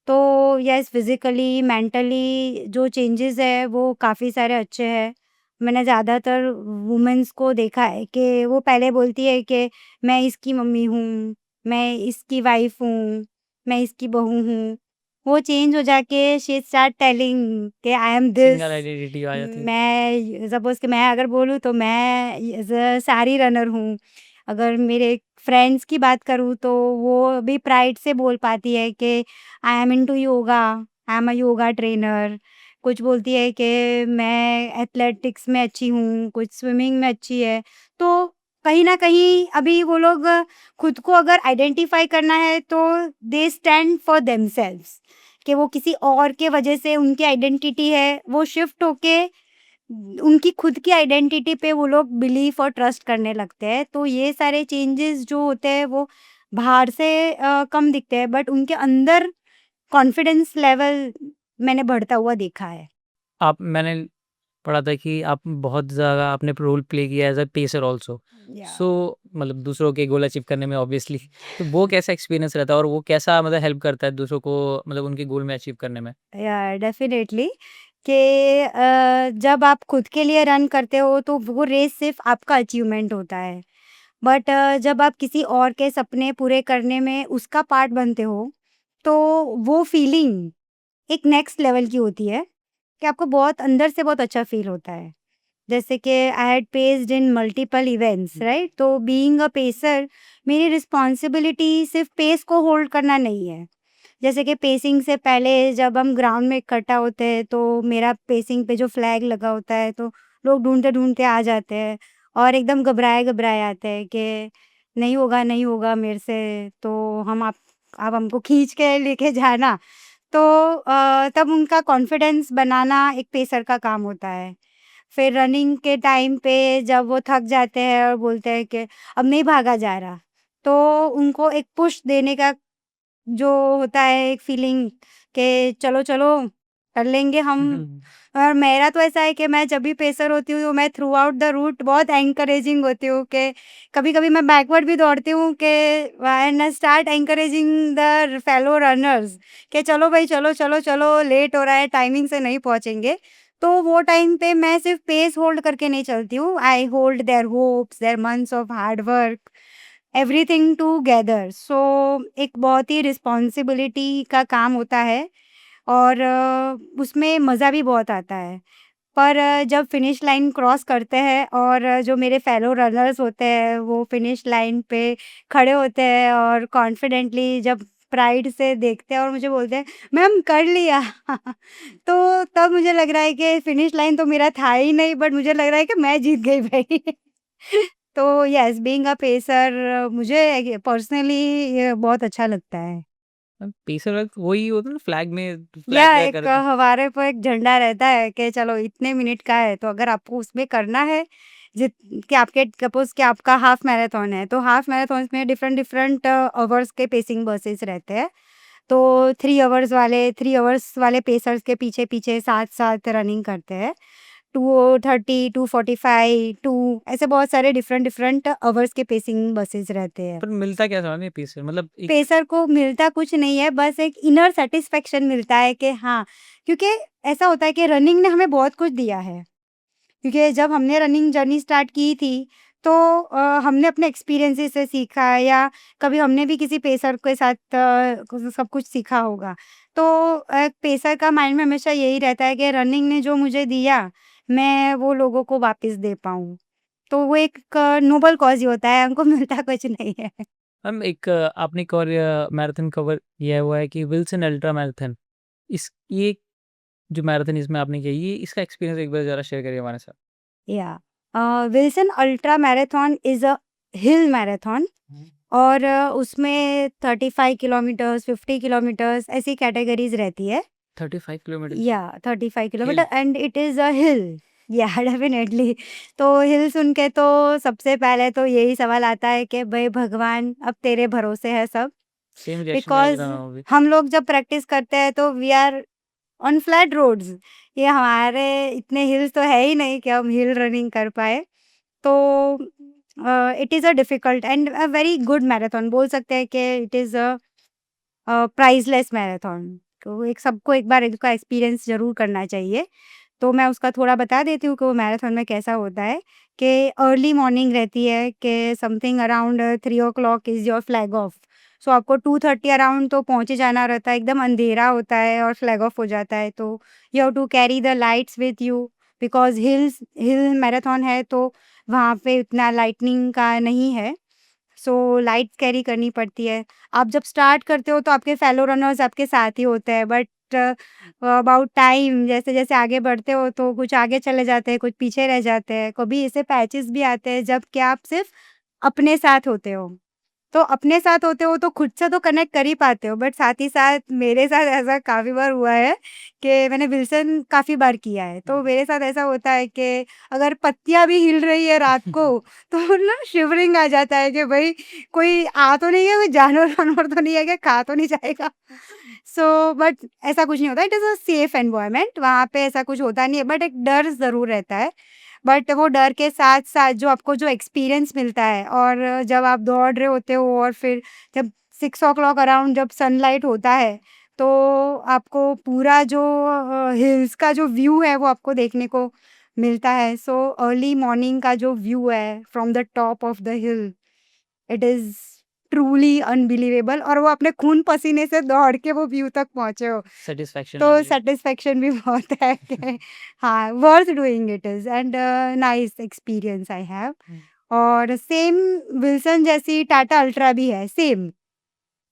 तो येस, फिज़िकली, मेंटली जो चेंजेज़ है वो काफ़ी सारे अच्छे हैं। मैंने ज़्यादातर वुमेन्स को देखा है कि वो पहले बोलती है कि मैं इसकी मम्मी हूँ, मैं इसकी वाइफ़ हूँ, मैं इसकी बहू हूँ। वो चेंज हो जाके शी स्टार्ट टेलिंग कि I am this. Single identity आ जाती है। मैं सपोज कि मैं अगर बोलूँ तो मैं एज अ साड़ी रनर हूँ। अगर मेरे फ्रेंड्स की बात करूँ तो वो भी प्राइड से बोल पाती है कि I am into yoga, I am a yoga trainer. कुछ बोलती है कि मैं एथलेटिक्स में अच्छी हूँ, कुछ स्विमिंग में अच्छी है। तो कहीं न कहीं अभी वो लोग खुद को अगर आइडेंटिफ़ाई करना है तो दे स्टैंड फॉर देमसेल्व्स, कि वो किसी और के वजह से उनकी आइडेंटिटी है, वो शिफ्ट होके उनकी खुद की आइडेंटिटी पे वो लोग बिलीव और ट्रस्ट करने लगते हैं। तो ये सारे चेंजेस जो होते हैं वो बाहर से कम दिखते हैं, बट उनके अंदर कॉन्फिडेंस लेवल मैंने बढ़ता हुआ देखा है। मैंने पढ़ा था कि आप बहुत ज़्यादा आपने रोल प्ले किया एज़ अ पेसर ऑल्सो। या सो मतलब दूसरों के गोल अचीव करने में ऑब्वियसली तो वो कैसा एक्सपीरियंस रहता है और वो कैसा मतलब हेल्प करता है दूसरों को मतलब उनके गोल में अचीव करने में? डेफ़िनेटली कि जब आप खुद के लिए रन करते हो तो वो रेस सिर्फ़ आपका अचीवमेंट होता है। बट जब आप किसी और के सपने पूरे करने में उसका पार्ट बनते हो, तो वो फीलिंग एक नेक्स्ट लेवल की होती है कि आपको बहुत अंदर से बहुत अच्छा फ़ील होता है। जैसे कि I had paced in multiple events, right? तो बीइंग अ पेसर मेरी रिस्पॉन्सिबिलिटी सिर्फ़ पेस को होल्ड करना नहीं है। जैसे कि पेसिंग से पहले जब हम ग्राउंड में इकट्ठा होते हैं तो मेरा पेसिंग पे जो फ्लैग लगा होता है तो लोग ढूँढते-ढूँढते आ जाते हैं और एकदम घबराए-घबराए आते हैं कि नहीं होगा मेरे से, तो आप हमको खींच के लेके जाना। तो तब उनका कॉन्फिडेंस बनाना एक पेसर का काम होता है। फिर रनिंग के टाइम पे जब वो थक जाते हैं और बोलते हैं कि अब नहीं भागा जा रहा, तो उनको एक पुश देने का जो होता है एक फीलिंग कि चलो, चलो कर लेंगे हम। और मेरा तो ऐसा है कि मैं जब भी पेसर होती हूँ तो मैं थ्रू आउट द रूट बहुत एनकरेजिंग होती हूँ कि कभी-कभी मैं बैकवर्ड भी दौड़ती हूँ कि and I start encouraging the fellow runners कि चलो भाई चलो, चलो, चलो लेट हो रहा है, टाइमिंग से नहीं पहुँचेंगे। तो वो टाइम पे मैं सिर्फ पेस होल्ड करके नहीं चलती हूँ, I hold their hopes, their months of hard work, everything together. So एक बहुत ही रिस्पॉन्सिबिलिटी का काम होता है और उसमें मज़ा भी बहुत आता है। पर जब फिनिश लाइन क्रॉस करते हैं और जो मेरे फेलो रनर्स होते हैं वो फिनिश लाइन पे खड़े होते हैं और कॉन्फिडेंटली जब प्राइड से देखते हैं और मुझे बोलते हैं मैम कर लिया। तो तब मुझे लग रहा है कि फिनिश लाइन तो मेरा था ही नहीं, बट मुझे लग रहा है कि मैं जीत गई भाई। तो यस, बीइंग अ पेसर मुझे पर्सनली ये बहुत अच्छा लगता है। पेसर वर्क वही होता है ना फ्लैग में या फ्लैग का एक करते हमारे पे एक झंडा रहता है कि चलो इतने मिनट का है, तो अगर आपको उसमें करना है जित कि आपके सपोज़ कि आपका हाफ मैराथन है, तो हाफ मैराथन्स में डिफरेंट अवर्स के पेसिंग बसेस रहते हैं। तो 3 अवर्स वाले पेसर्स के पीछे-पीछे साथ-साथ रनिंग करते हैं। 2:30, 2:45, 2 ऐसे बहुत सारे डिफरेंट अवर्स के पेसिंग बसेस रहते हैं। पर मिलता क्या था हमें पेसर मतलब एक पेसर को मिलता कुछ नहीं है, बस एक इनर सैटिस्फैक्शन मिलता है कि हाँ, क्योंकि ऐसा होता है कि रनिंग ने हमें बहुत कुछ दिया है। क्योंकि जब हमने रनिंग जर्नी स्टार्ट की थी, तो हमने अपने एक्सपीरियंसेस से सीखा या कभी हमने भी किसी पेसर के साथ कुछ सब कुछ सीखा होगा। तो पेसर का माइंड में हमेशा यही रहता है कि रनिंग ने जो मुझे दिया, मैं वो लोगों को वापस दे पाऊँ। तो वो एक नोबल कॉज़ ही होता है, हमको मिलता कुछ नहीं है। हम एक आपने एक और मैराथन कवर किया हुआ है कि विल्सन अल्ट्रा मैराथन इस ये जो मैराथन इसमें आपने किया ये इसका एक्सपीरियंस एक बार ज़रा शेयर करिए हमारे साथ? या Wilson ultra marathon is a hill marathon और उसमें 35 किलोमीटर्स, 50 किलोमीटर्स ऐसी कैटेगरीज़ रहती है। 35 किलोमीटर्स या 35 hill kilometre and it is a hill. या डेफिनिटली। तो हिल सुन के तो सबसे पहले तो यही सवाल आता है कि भई भगवान अब तेरे भरोसे है सब। सेम रिएक्शन मेरा भी बिकॉज़ रहा अभी। हम लोग जब प्रैक्टिस करते हैं तो we are on flat roads. ये हमारे इतने हिल्स तो है ही नहीं कि हम हिल रनिंग कर पाएँ। तो it is a difficult and a very good marathon, बोल सकते हैं कि इट इज़ अ प्राइज़लेस मैराथन। तो एक सबको एक बार इसका एक्सपीरियंस ज़रूर करना चाहिए। तो मैं उसका थोड़ा बता देती हूँ कि वो मैराथन में कैसा होता है कि अर्ली मॉर्निंग रहती है कि something around 3 o'clock is your flag off. So आपको 2:30 अराउंड तो पहुँच ही जाना रहता है, एकदम अंधेरा होता है और फ्लैग ऑफ हो जाता है, तो you have to carry the lights with you because hill marathon है, तो वहाँ पे उतना लाइटनिंग का नहीं है, सो लाइट्स कैरी करनी पड़ती है। आप जब स्टार्ट करते हो तो आपके फेलो रनर्स आपके साथ ही होते हैं, बट अबाउट टाइम जैसे-जैसे आगे बढ़ते हो तो कुछ आगे चले जाते हैं, कुछ पीछे रह जाते हैं। कभी ऐसे पैचेस भी आते हैं जब कि आप सिर्फ़ अपने साथ होते हो। तो अपने साथ होते हो तो खुद से तो कनेक्ट कर ही पाते हो, बट साथ ही साथ मेरे साथ ऐसा काफ़ी बार हुआ है कि मैंने विल्सन काफ़ी बार किया है। तो मेरे साथ ऐसा होता है कि अगर पत्तियाँ भी हिल रही है रात को तो ना शिवरिंग आ जाता है कि भई कोई आ तो नहीं है, कोई जानवर-वानवर तो नहीं है कि खा तो नहीं जाएगा। सो बट ऐसा कुछ नहीं होता, it is a safe environment, वहाँ पे ऐसा कुछ होता नहीं है, बट एक डर ज़रूर रहता है। बट वो डर के साथ-साथ जो आपको जो एक्सपीरियंस मिलता है और जब आप दौड़ रहे होते हो और फिर जब 6 ओ क्लॉक अराउंड जब सनलाइट होता है, तो आपको पूरा जो हिल्स का जो व्यू है वो आपको देखने को मिलता है। सो अर्ली मॉर्निंग का जो व्यू है from the top of the hill, it is truly unbelievable और वो अपने खून-पसीने से दौड़ के वो व्यू तक पहुँचे हो। सेटिस्फैक्शन तो आ गई। सैटिस्फैक्शन भी बहुत है कि हाँ, worth doing it is and nice experience I have. हुँ। और सेम विल्सन जैसी टाटा अल्ट्रा भी है, सेम।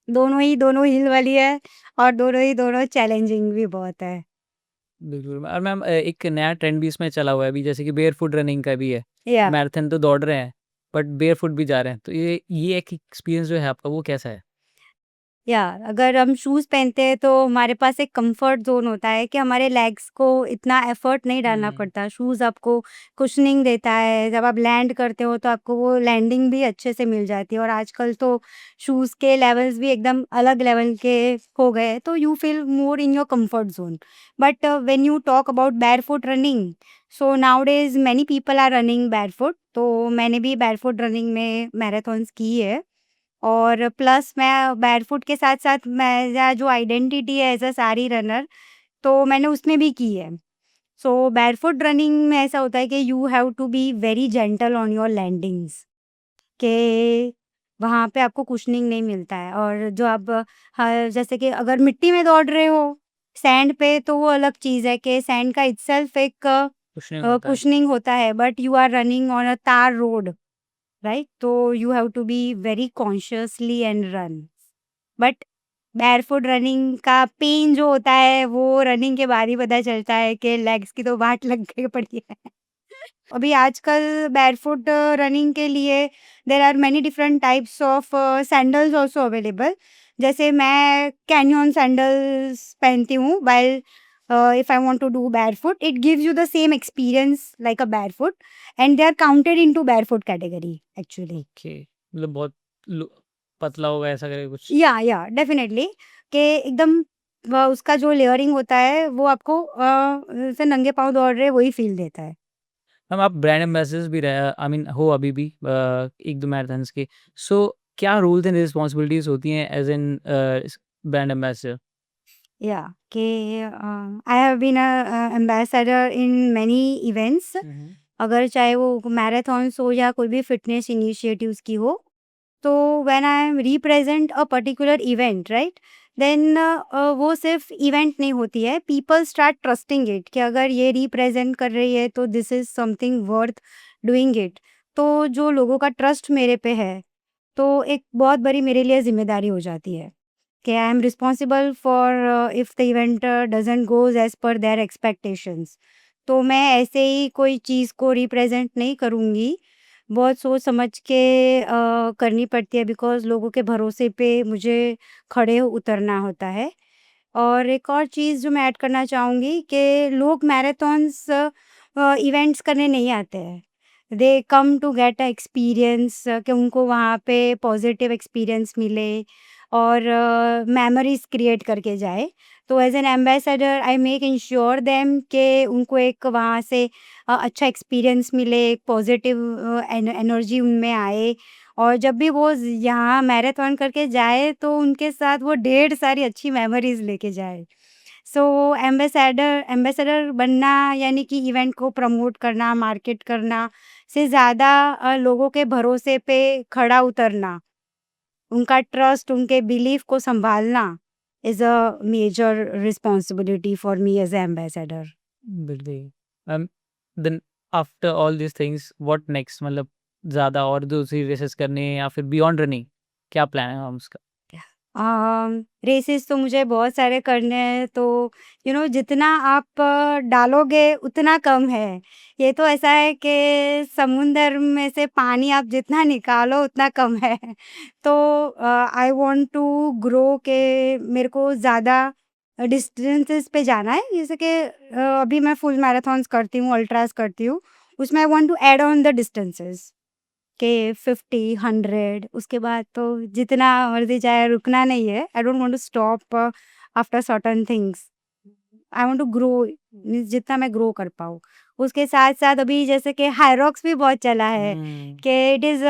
दोनों हिल वाली है और दोनों चैलेंजिंग भी बहुत है। बिल्कुल और मैम एक नया ट्रेंड भी इसमें चला हुआ है अभी जैसे कि बेयरफुट रनिंग का भी है। या मैराथन तो दौड़ रहे हैं, बट बेयरफुट भी जा रहे हैं। तो ये एक एक्सपीरियंस जो है आपका वो कैसा है? या अगर हम शूज़ पहनते हैं तो हमारे पास एक कंफर्ट ज़ोन होता है कि हमारे लेग्स को इतना एफर्ट नहीं डालना हुँ। पड़ता। शूज़ आपको कुशनिंग देता है, जब आप लैंड करते हो तो आपको वो लैंडिंग भी अच्छे से मिल जाती है और आजकल तो शूज़ के लेवल्स भी एकदम अलग लेवल के हो गए हैं, तो you feel more in your comfort zone. But when you talk about barefoot running, so nowadays many people are running barefoot, तो मैंने भी बैरफुट रनिंग में मैराथन्स की है। और प्लस मैं बैरफुट के साथ-साथ मेरा जो आइडेंटिटी है एज़ अ साड़ी रनर, तो मैंने उसमें भी की है। सो बैरफुट रनिंग में ऐसा होता है कि you have to be very gentle on your landings, कि वहाँ पे आपको कुशनिंग नहीं मिलता है और जो आप जैसे कि अगर मिट्टी में दौड़ रहे हो, सैंड पे, तो वो अलग चीज़ है कि सैंड का इटसेल्फ एक कुछ नहीं होता है। कुशनिंग होता है, but you are running on a tar road, right? तो you have to be very consciously and run. But barefoot running का पेन जो होता है वो रनिंग के बाद ही पता चलता है कि लेग्स की तो वाट लग गई पड़ी है। अभी आजकल बैरफुट रनिंग के लिए there are many different types of sandals also available. जैसे मैं कैनियन सैंडल्स पहनती हूँ while if I want to do barefoot, it gives you the same experience like a barefoot and they are counted into barefoot category actually. Okay, मतलब बहुत लो पतला होगा ऐसा करके कुछ? या डेफ़िनेटली कि एकदम उसका जो लेयरिंग होता है वो आपको जैसे नंगे पाँव दौड़ रहे हैं वही फ़ील देता है। मैम आप ब्रांड एम्बेसडर्स भी रहे आई मीन हो अभी भी 1-2 मैराथन्स के। सो क्या रूल्स एंड रिस्पॉन्सिबिलिटीज़ होती हैं एज़ एन ब्रांड एम्बेसडर? या कि I have been ambassador in many events, हुँ, हुँ। अगर चाहे वो मैराथन्स हो या कोई भी फिटनेस इनिशिएटिव्स की हो। तो when I am represent a particular event, right, then वो सिर्फ इवेंट नहीं होती है, पीपल स्टार्ट ट्रस्टिंग इट कि अगर ये रिप्रेजेंट कर रही है तो this is something worth doing it. तो जो लोगों का ट्रस्ट मेरे पे है, तो एक बहुत बड़ी मेरे लिए जिम्मेदारी हो जाती है कि I am responsible for if the event doesn't goes as per their expectations. तो मैं ऐसे ही कोई चीज़ को रिप्रेजेंट नहीं करूँगी, बहुत सोच समझ के करनी पड़ती है बिकॉज़ लोगों के भरोसे पे मुझे खड़े उतरना होता है। और एक और चीज़ जो मैं ऐड करना चाहूँगी कि लोग मैराथन्स इवेंट्स करने नहीं आते हैं। They come to get a experience, कि उनको वहाँ पे पॉज़िटिव एक्सपीरियंस मिले और मेमोरीज़ क्रिएट करके जाए। तो as an ambassador I make ensure them कि उनको एक वहाँ से अच्छा एक्सपीरियंस मिले, एक पॉज़िटिव एनर्जी उनमें आए और जब भी वो यहाँ मैराथन करके जाए तो उनके साथ वो ढेर सारी अच्छी मेमोरीज़ लेके जाए। सो एम्बेसडर एम्बेसडर बनना यानी कि इवेंट को प्रमोट करना, मार्केट करना से ज़्यादा लोगों के भरोसे पे खड़ा उतरना, उनका ट्रस्ट, उनके बिलीफ को संभालना is a major responsibility for me as a ambassador. बिल्कुल। Then after all these things what next? मतलब ज़्यादा और दूसरी रेसेस करनी है या फिर बियॉन्ड रनिंग? क्या प्लान है उसका? रेसेस तो मुझे बहुत सारे करने हैं, तो जितना आप डालोगे उतना कम है। ये तो ऐसा है कि समुंदर में से पानी आप जितना निकालो उतना कम है। तो आई वांट टू ग्रो के मेरे को ज़्यादा डिस्टेंसेस पे जाना है। जैसे कि अभी मैं फुल मैराथन्स करती हूँ, अल्ट्रास करती हूँ, उसमें I want to add on the distances के 50, 100, उसके बाद तो जितना मर्ज़ी जाए, रुकना नहीं है। I don't want to stop after certain things. I want to grow, means जितना मैं ग्रो कर पाऊँ। उसके साथ-साथ अभी जैसे कि हायरॉक्स भी बहुत चला है कि इट इज़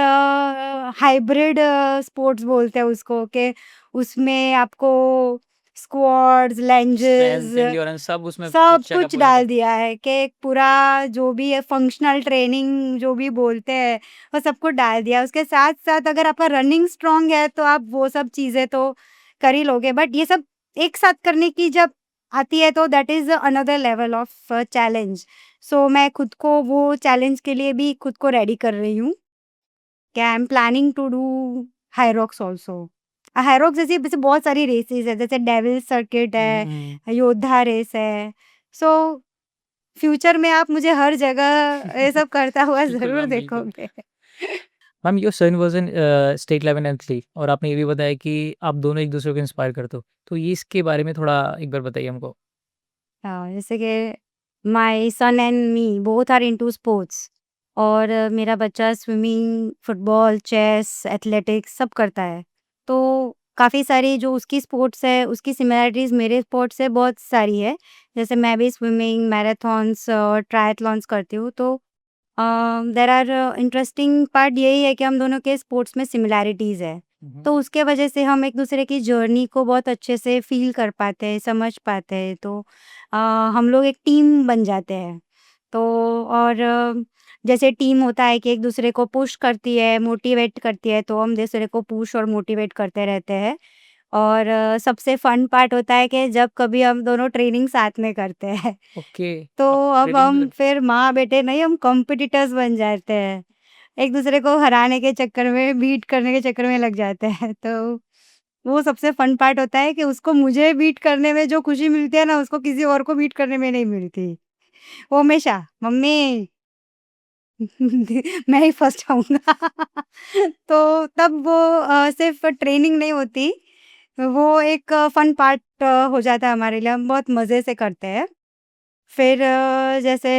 हाइब्रिड स्पोर्ट्स बोलते हैं उसको, कि उसमें आपको स्क्वाट्स, स्ट्रेंथ, लंजेस एंड्योरेंस सब उसमें सब चेकअप कुछ हो जाता डाल है। दिया है कि एक पूरा जो भी है फंक्शनल ट्रेनिंग जो भी बोलते हैं, वो सब कुछ डाल दिया है। उसके साथ-साथ अगर आपका रनिंग स्ट्रॉन्ग है तो आप वो सब चीज़ें तो कर ही लोगे, बट ये सब एक साथ करने की जब आती है तो that is another level of challenge. So मैं खुद को वो चैलेंज के लिए भी खुद को रेडी कर रही हूँ कि I am planning to do Hyrox also. Hyrox जैसे बहुत सारी रेसेस है, जैसे डेविल सर्किट है, हुँ। योद्धा रेस है। सो फ्यूचर में आप मुझे हर जगह ये सब करता हुआ बिल्कुल ज़रूर मैम, बिल्कुल। देखोगे। Ma'am your son was in state level athlete और आपने ये भी बताया कि आप दोनों एक-दूसरे को इंस्पायर करते हो। तो ये इसके बारे में थोड़ा एक बार बताइए हमको? जैसे कि my son and me both are into sports, और मेरा बच्चा स्विमिंग, फुटबॉल, चेस, एथलेटिक्स सब करता है। तो काफ़ी सारी जो उसकी स्पोर्ट्स है, उसकी सिमिलैरिटीज़ मेरे स्पोर्ट्स से बहुत सारी है। जैसे मैं भी स्विमिंग, मैराथन्स और ट्रायथलॉन्स करती हूँ, तो देयर आर इंटरेस्टिंग पार्ट यही है कि हम दोनों के स्पोर्ट्स में सिमिलैरिटीज़ है। हुँ, हुँ। तो उसके वजह से हम एक-दूसरे की जर्नी को बहुत अच्छे से फ़ील कर पाते हैं, समझ पाते हैं, तो अ, हम लोग एक टीम बन जाते हैं। तो और जैसे टीम होता है कि एक-दूसरे को पुश करती है, मोटिवेट करती है, तो हम दूसरे को पुश और मोटिवेट करते रहते हैं। और सबसे फन पार्ट होता है कि जब कभी हम दोनों ट्रेनिंग साथ में करते हैं। ओके, तो आप अब ट्रेडिंग भी हम कर फिर माँ-बेटे नहीं, हम कॉम्पिटिटर्स बन जाते हैं। एक-दूसरे को हराने के चक्कर में, बीट करने के चक्कर में लग जाते हैं। तो वो सबसे फन पार्ट होता है कि उसको मुझे बीट करने में जो खुशी मिलती है ना, उसको किसी और को बीट करने में नहीं मिलती। वो हमेशा, "मम्मी मैं ही फर्स्ट आऊँगा।" तो तब वो सिर्फ़ ट्रेनिंग नहीं होती, वो एक फन पार्ट हो जाता है हमारे लिए, हम बहुत मज़े से करते हैं। फिर जैसे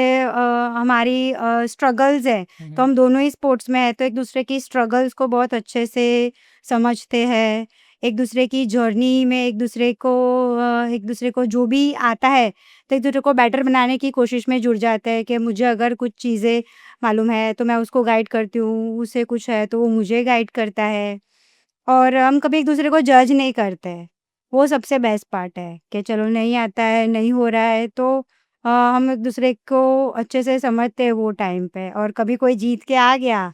हमारी स्ट्रगल्स हैं, हुँ, तो हुँ। हम दोनों ही स्पोर्ट्स में हैं, तो एक-दूसरे की स्ट्रगल्स को बहुत अच्छे से समझते हैं। एक-दूसरे की जर्नी में एक-दूसरे को जो भी आता है, तो एक-दूसरे को बेटर बनाने की कोशिश में जुड़ जाते हैं कि मुझे अगर कुछ चीज़ें मालूम है, तो मैं उसको गाइड करती हूँ, उसे कुछ है, तो वो मुझे गाइड करता है। और हम कभी एक-दूसरे को जज नहीं करते हैं। वो सबसे बेस्ट पार्ट है कि चलो नहीं आता है, नहीं हो रहा है, तो हम एक-दूसरे को अच्छे से समझते हैं वो टाइम पे, और कभी कोई जीत के आ गया,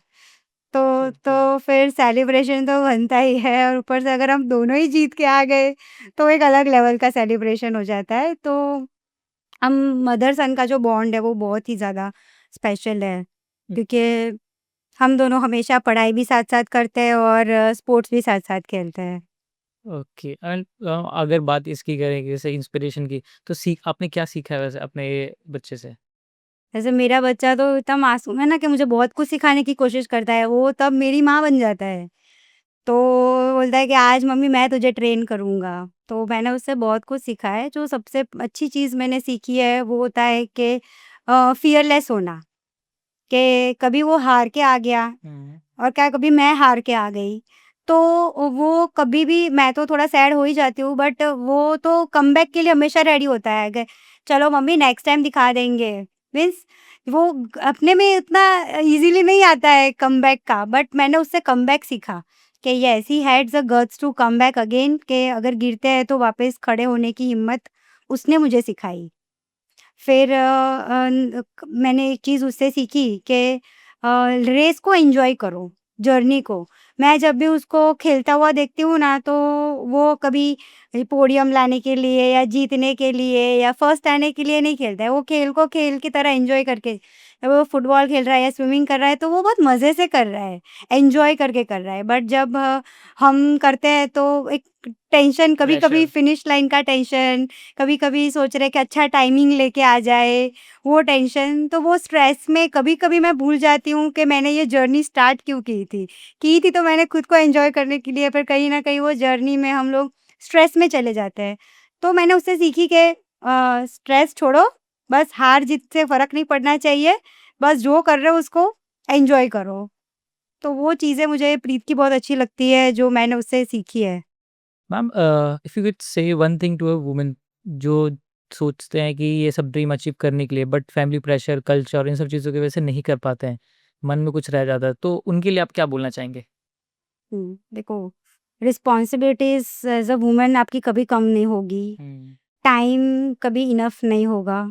बिल्कुल। तो फिर सेलिब्रेशन तो बनता ही है, और ऊपर से अगर हम दोनों ही जीत के आ गए, तो एक अलग लेवल का सेलिब्रेशन हो जाता है। तो हम मदर सन का जो बॉन्ड है, वो बहुत ही ज़्यादा स्पेशल है, क्योंकि हम दोनों हमेशा पढ़ाई भी साथ-साथ करते हैं और स्पोर्ट्स भी साथ-साथ खेलते हैं। ओके एंड अगर बात इसकी करें कि जैसे इंस्पिरेशन की, तो सीख आपने क्या सीखा है वैसे अपने बच्चे से? जैसे मेरा बच्चा तो इतना मासूम है ना कि मुझे बहुत कुछ सिखाने की कोशिश करता है, वो तब मेरी माँ बन जाता है। तो बोलता है कि आज मम्मी मैं तुझे ट्रेन करूँगा। तो मैंने उससे बहुत कुछ सीखा है, जो सबसे अच्छी चीज़ मैंने सीखी है वो होता है कि फ़ियरलेस होना, कि कभी वो हार के आ गया हुँ। और क्या कभी मैं हार के आ गई, तो वो कभी भी, मैं तो थोड़ा सैड हो ही जाती हूँ, बट वो तो कमबैक के लिए हमेशा रेडी होता है कि चलो मम्मी नेक्स्ट टाइम दिखा देंगे। मीन्स वो अपने में इतना ईज़िली नहीं आता है कमबैक का, बट मैंने उससे कमबैक सीखा कि yes he had the guts to come back again, कि अगर गिरते हैं तो वापस खड़े होने की हिम्मत उसने मुझे सिखाई। फिर मैंने एक चीज़ उससे सीखी कि रेस को एन्जॉय करो, जर्नी को। मैं जब भी उसको खेलता हुआ देखती हूँ ना, तो वो कभी पोडियम लाने के लिए या जीतने के लिए या फर्स्ट आने के लिए नहीं खेलता है। वो खेल को खेल की तरह एन्जॉय करके, वो फुटबॉल खेल रहा है या स्विमिंग कर रहा है, तो वो बहुत मज़े से कर रहा है, एन्जॉय करके कर रहा है। बट जब हम करते हैं तो एक टेंशन, कभी-कभी प्रेशर। फिनिश लाइन का टेंशन, कभी-कभी सोच रहे हैं कि अच्छा टाइमिंग लेके आ जाए, वो टेंशन, तो वो स्ट्रेस में कभी-कभी मैं भूल जाती हूँ कि मैंने ये जर्नी स्टार्ट क्यों की थी। की थी तो मैंने खुद को एन्जॉय करने के लिए, पर कहीं न कहीं वो जर्नी में हम लोग स्ट्रेस में चले जाते हैं। तो मैंने उससे सीखी कि स्ट्रेस छोड़ो, बस हार-जीत से फ़र्क नहीं पड़ना चाहिए, बस जो कर रहे हो उसको एन्जॉय करो। तो वो चीज़ें मुझे प्रीत की बहुत अच्छी लगती है, जो मैंने उससे सीखी है। Ma'am, if you could say one thing to a woman जो सोचते हैं कि ये सब ड्रीम अचीव करने के लिए बट फैमिली प्रेशर, कल्चर और इन सब चीज़ों की वजह से नहीं कर पाते हैं, मन में कुछ रह जाता है, तो उनके लिए आप क्या बोलना चाहेंगे? देखो, रिस्पॉन्सिबिलिटीज़ एज़ अ वुमन आपकी कभी कम नहीं होगी, हुँ। टाइम कभी इनफ नहीं होगा।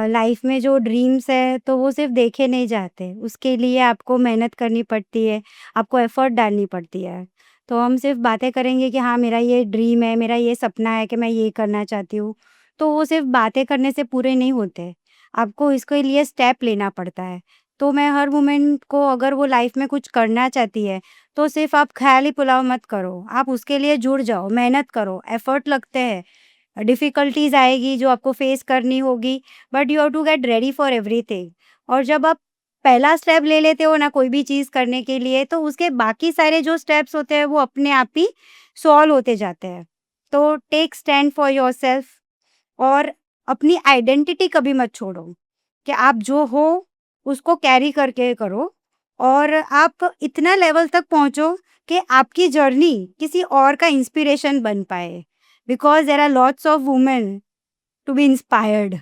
लाइफ में जो ड्रीम्स है तो वो सिर्फ देखे नहीं जाते, उसके लिए आपको मेहनत करनी पड़ती है, आपको एफर्ट डालनी पड़ती है। तो हम सिर्फ बातें करेंगे कि हाँ, मेरा ये ड्रीम है, मेरा ये सपना है कि मैं ये करना चाहती हूँ, तो वो सिर्फ बातें करने से पूरे नहीं होते, आपको इसके लिए स्टेप लेना पड़ता है। तो मैं हर वुमेन को, अगर वो लाइफ में कुछ करना चाहती है, तो सिर्फ आप ख़याली पुलाव मत करो, आप उसके लिए जुड़ जाओ, मेहनत करो, एफर्ट लगते हैं। डिफ़िकल्टीज़ आएगी जो आपको फेस करनी होगी, but you have to get ready for everything. और जब आप पहला स्टेप ले लेते हो ना कोई भी चीज़ करने के लिए, तो उसके बाकी सारे जो स्टेप्स होते हैं वो अपने आप ही सॉल्व होते जाते हैं। तो टेक स्टैंड फॉर योरसेल्फ, और अपनी आइडेंटिटी कभी मत छोड़ो, कि आप जो हो उसको कैरी करके करो, और आप इतना लेवल तक पहुँचो कि आपकी जर्नी किसी और का इंस्पिरेशन बन पाए। Because there are lots of women to be inspired.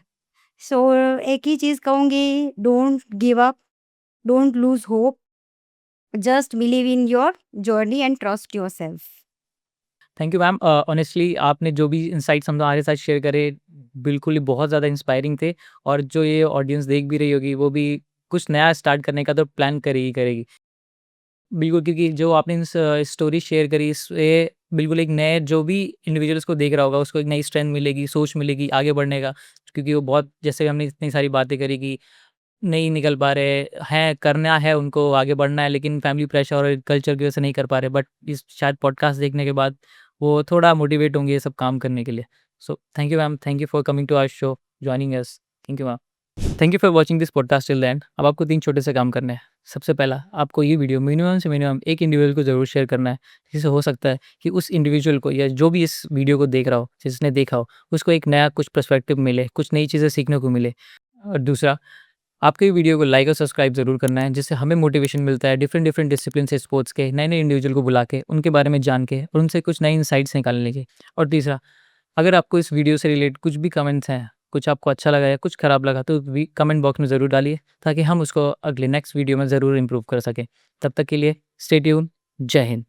So एक ही चीज़ कहूँगी, don't give up, don't lose hope, just believe in your journey and trust yourself. Thank you ma'am. Honestly आपने जो भी इनसाइट्स हमारे साथ शेयर करे, बिल्कुल ही बहुत ज़्यादा इंस्पायरिंग थे, और जो ये ऑडियंस देख भी रही होगी वो भी कुछ नया स्टार्ट करने का तो प्लान करेगी करेगी। बिल्कुल, क्योंकि जो आपने स्टोरी शेयर करी, इससे बिल्कुल एक नए जो भी इंडिविजुअल्स को देख रहा होगा उसको एक नई स्ट्रेंथ मिलेगी, सोच मिलेगी आगे बढ़ने का। क्योंकि वो बहुत, जैसे हमने इतनी सारी बातें करी कि नहीं निकल पा रहे हैं, करना है उनको, आगे बढ़ना है, लेकिन फैमिली प्रेशर और कल्चर की वजह से नहीं कर पा रहे। बट इस शायद पॉडकास्ट देखने के बाद वो थोड़ा मोटिवेट होंगे ये सब काम करने के लिए। So thank you ma'am, thank you for coming to our show, joining us. Thank you ma'am. Thank you for watching this podcast till the end. अब आपको 3 छोटे से काम करने हैं। सबसे पहला, आपको ये वीडियो मिनिमम से मिनिमम एक इंडिविजुअल को ज़रूर शेयर करना है, जिससे हो सकता है कि उस इंडिविजुअल को या जो भी इस वीडियो को देख रहा हो, जिसने देखा हो, उसको एक नया कुछ पर्सपेक्टिव मिले, कुछ नई चीज़ें सीखने को मिले। और दूसरा, आपको ये वीडियो को लाइक और सब्सक्राइब ज़रूर करना है, जिससे हमें मोटिवेशन मिलता है डिफरेंट डिफरेंट डिसिप्लिन से स्पोर्ट्स के नए-नए इंडिविजुअल को बुला के, उनके बारे में जान के और उनसे कुछ नई इनसाइट्स निकालने के। और तीसरा, अगर आपको इस वीडियो से रिलेटेड कुछ भी कमेंट्स हैं, कुछ आपको अच्छा लगा या कुछ खराब लगा, तो वी कमेंट बॉक्स में ज़रूर डालिए, ताकि हम उसको अगले नेक्स्ट वीडियो में ज़रूर इम्प्रूव कर सकें। तब तक के लिए स्टे ट्यून। जय हिंद।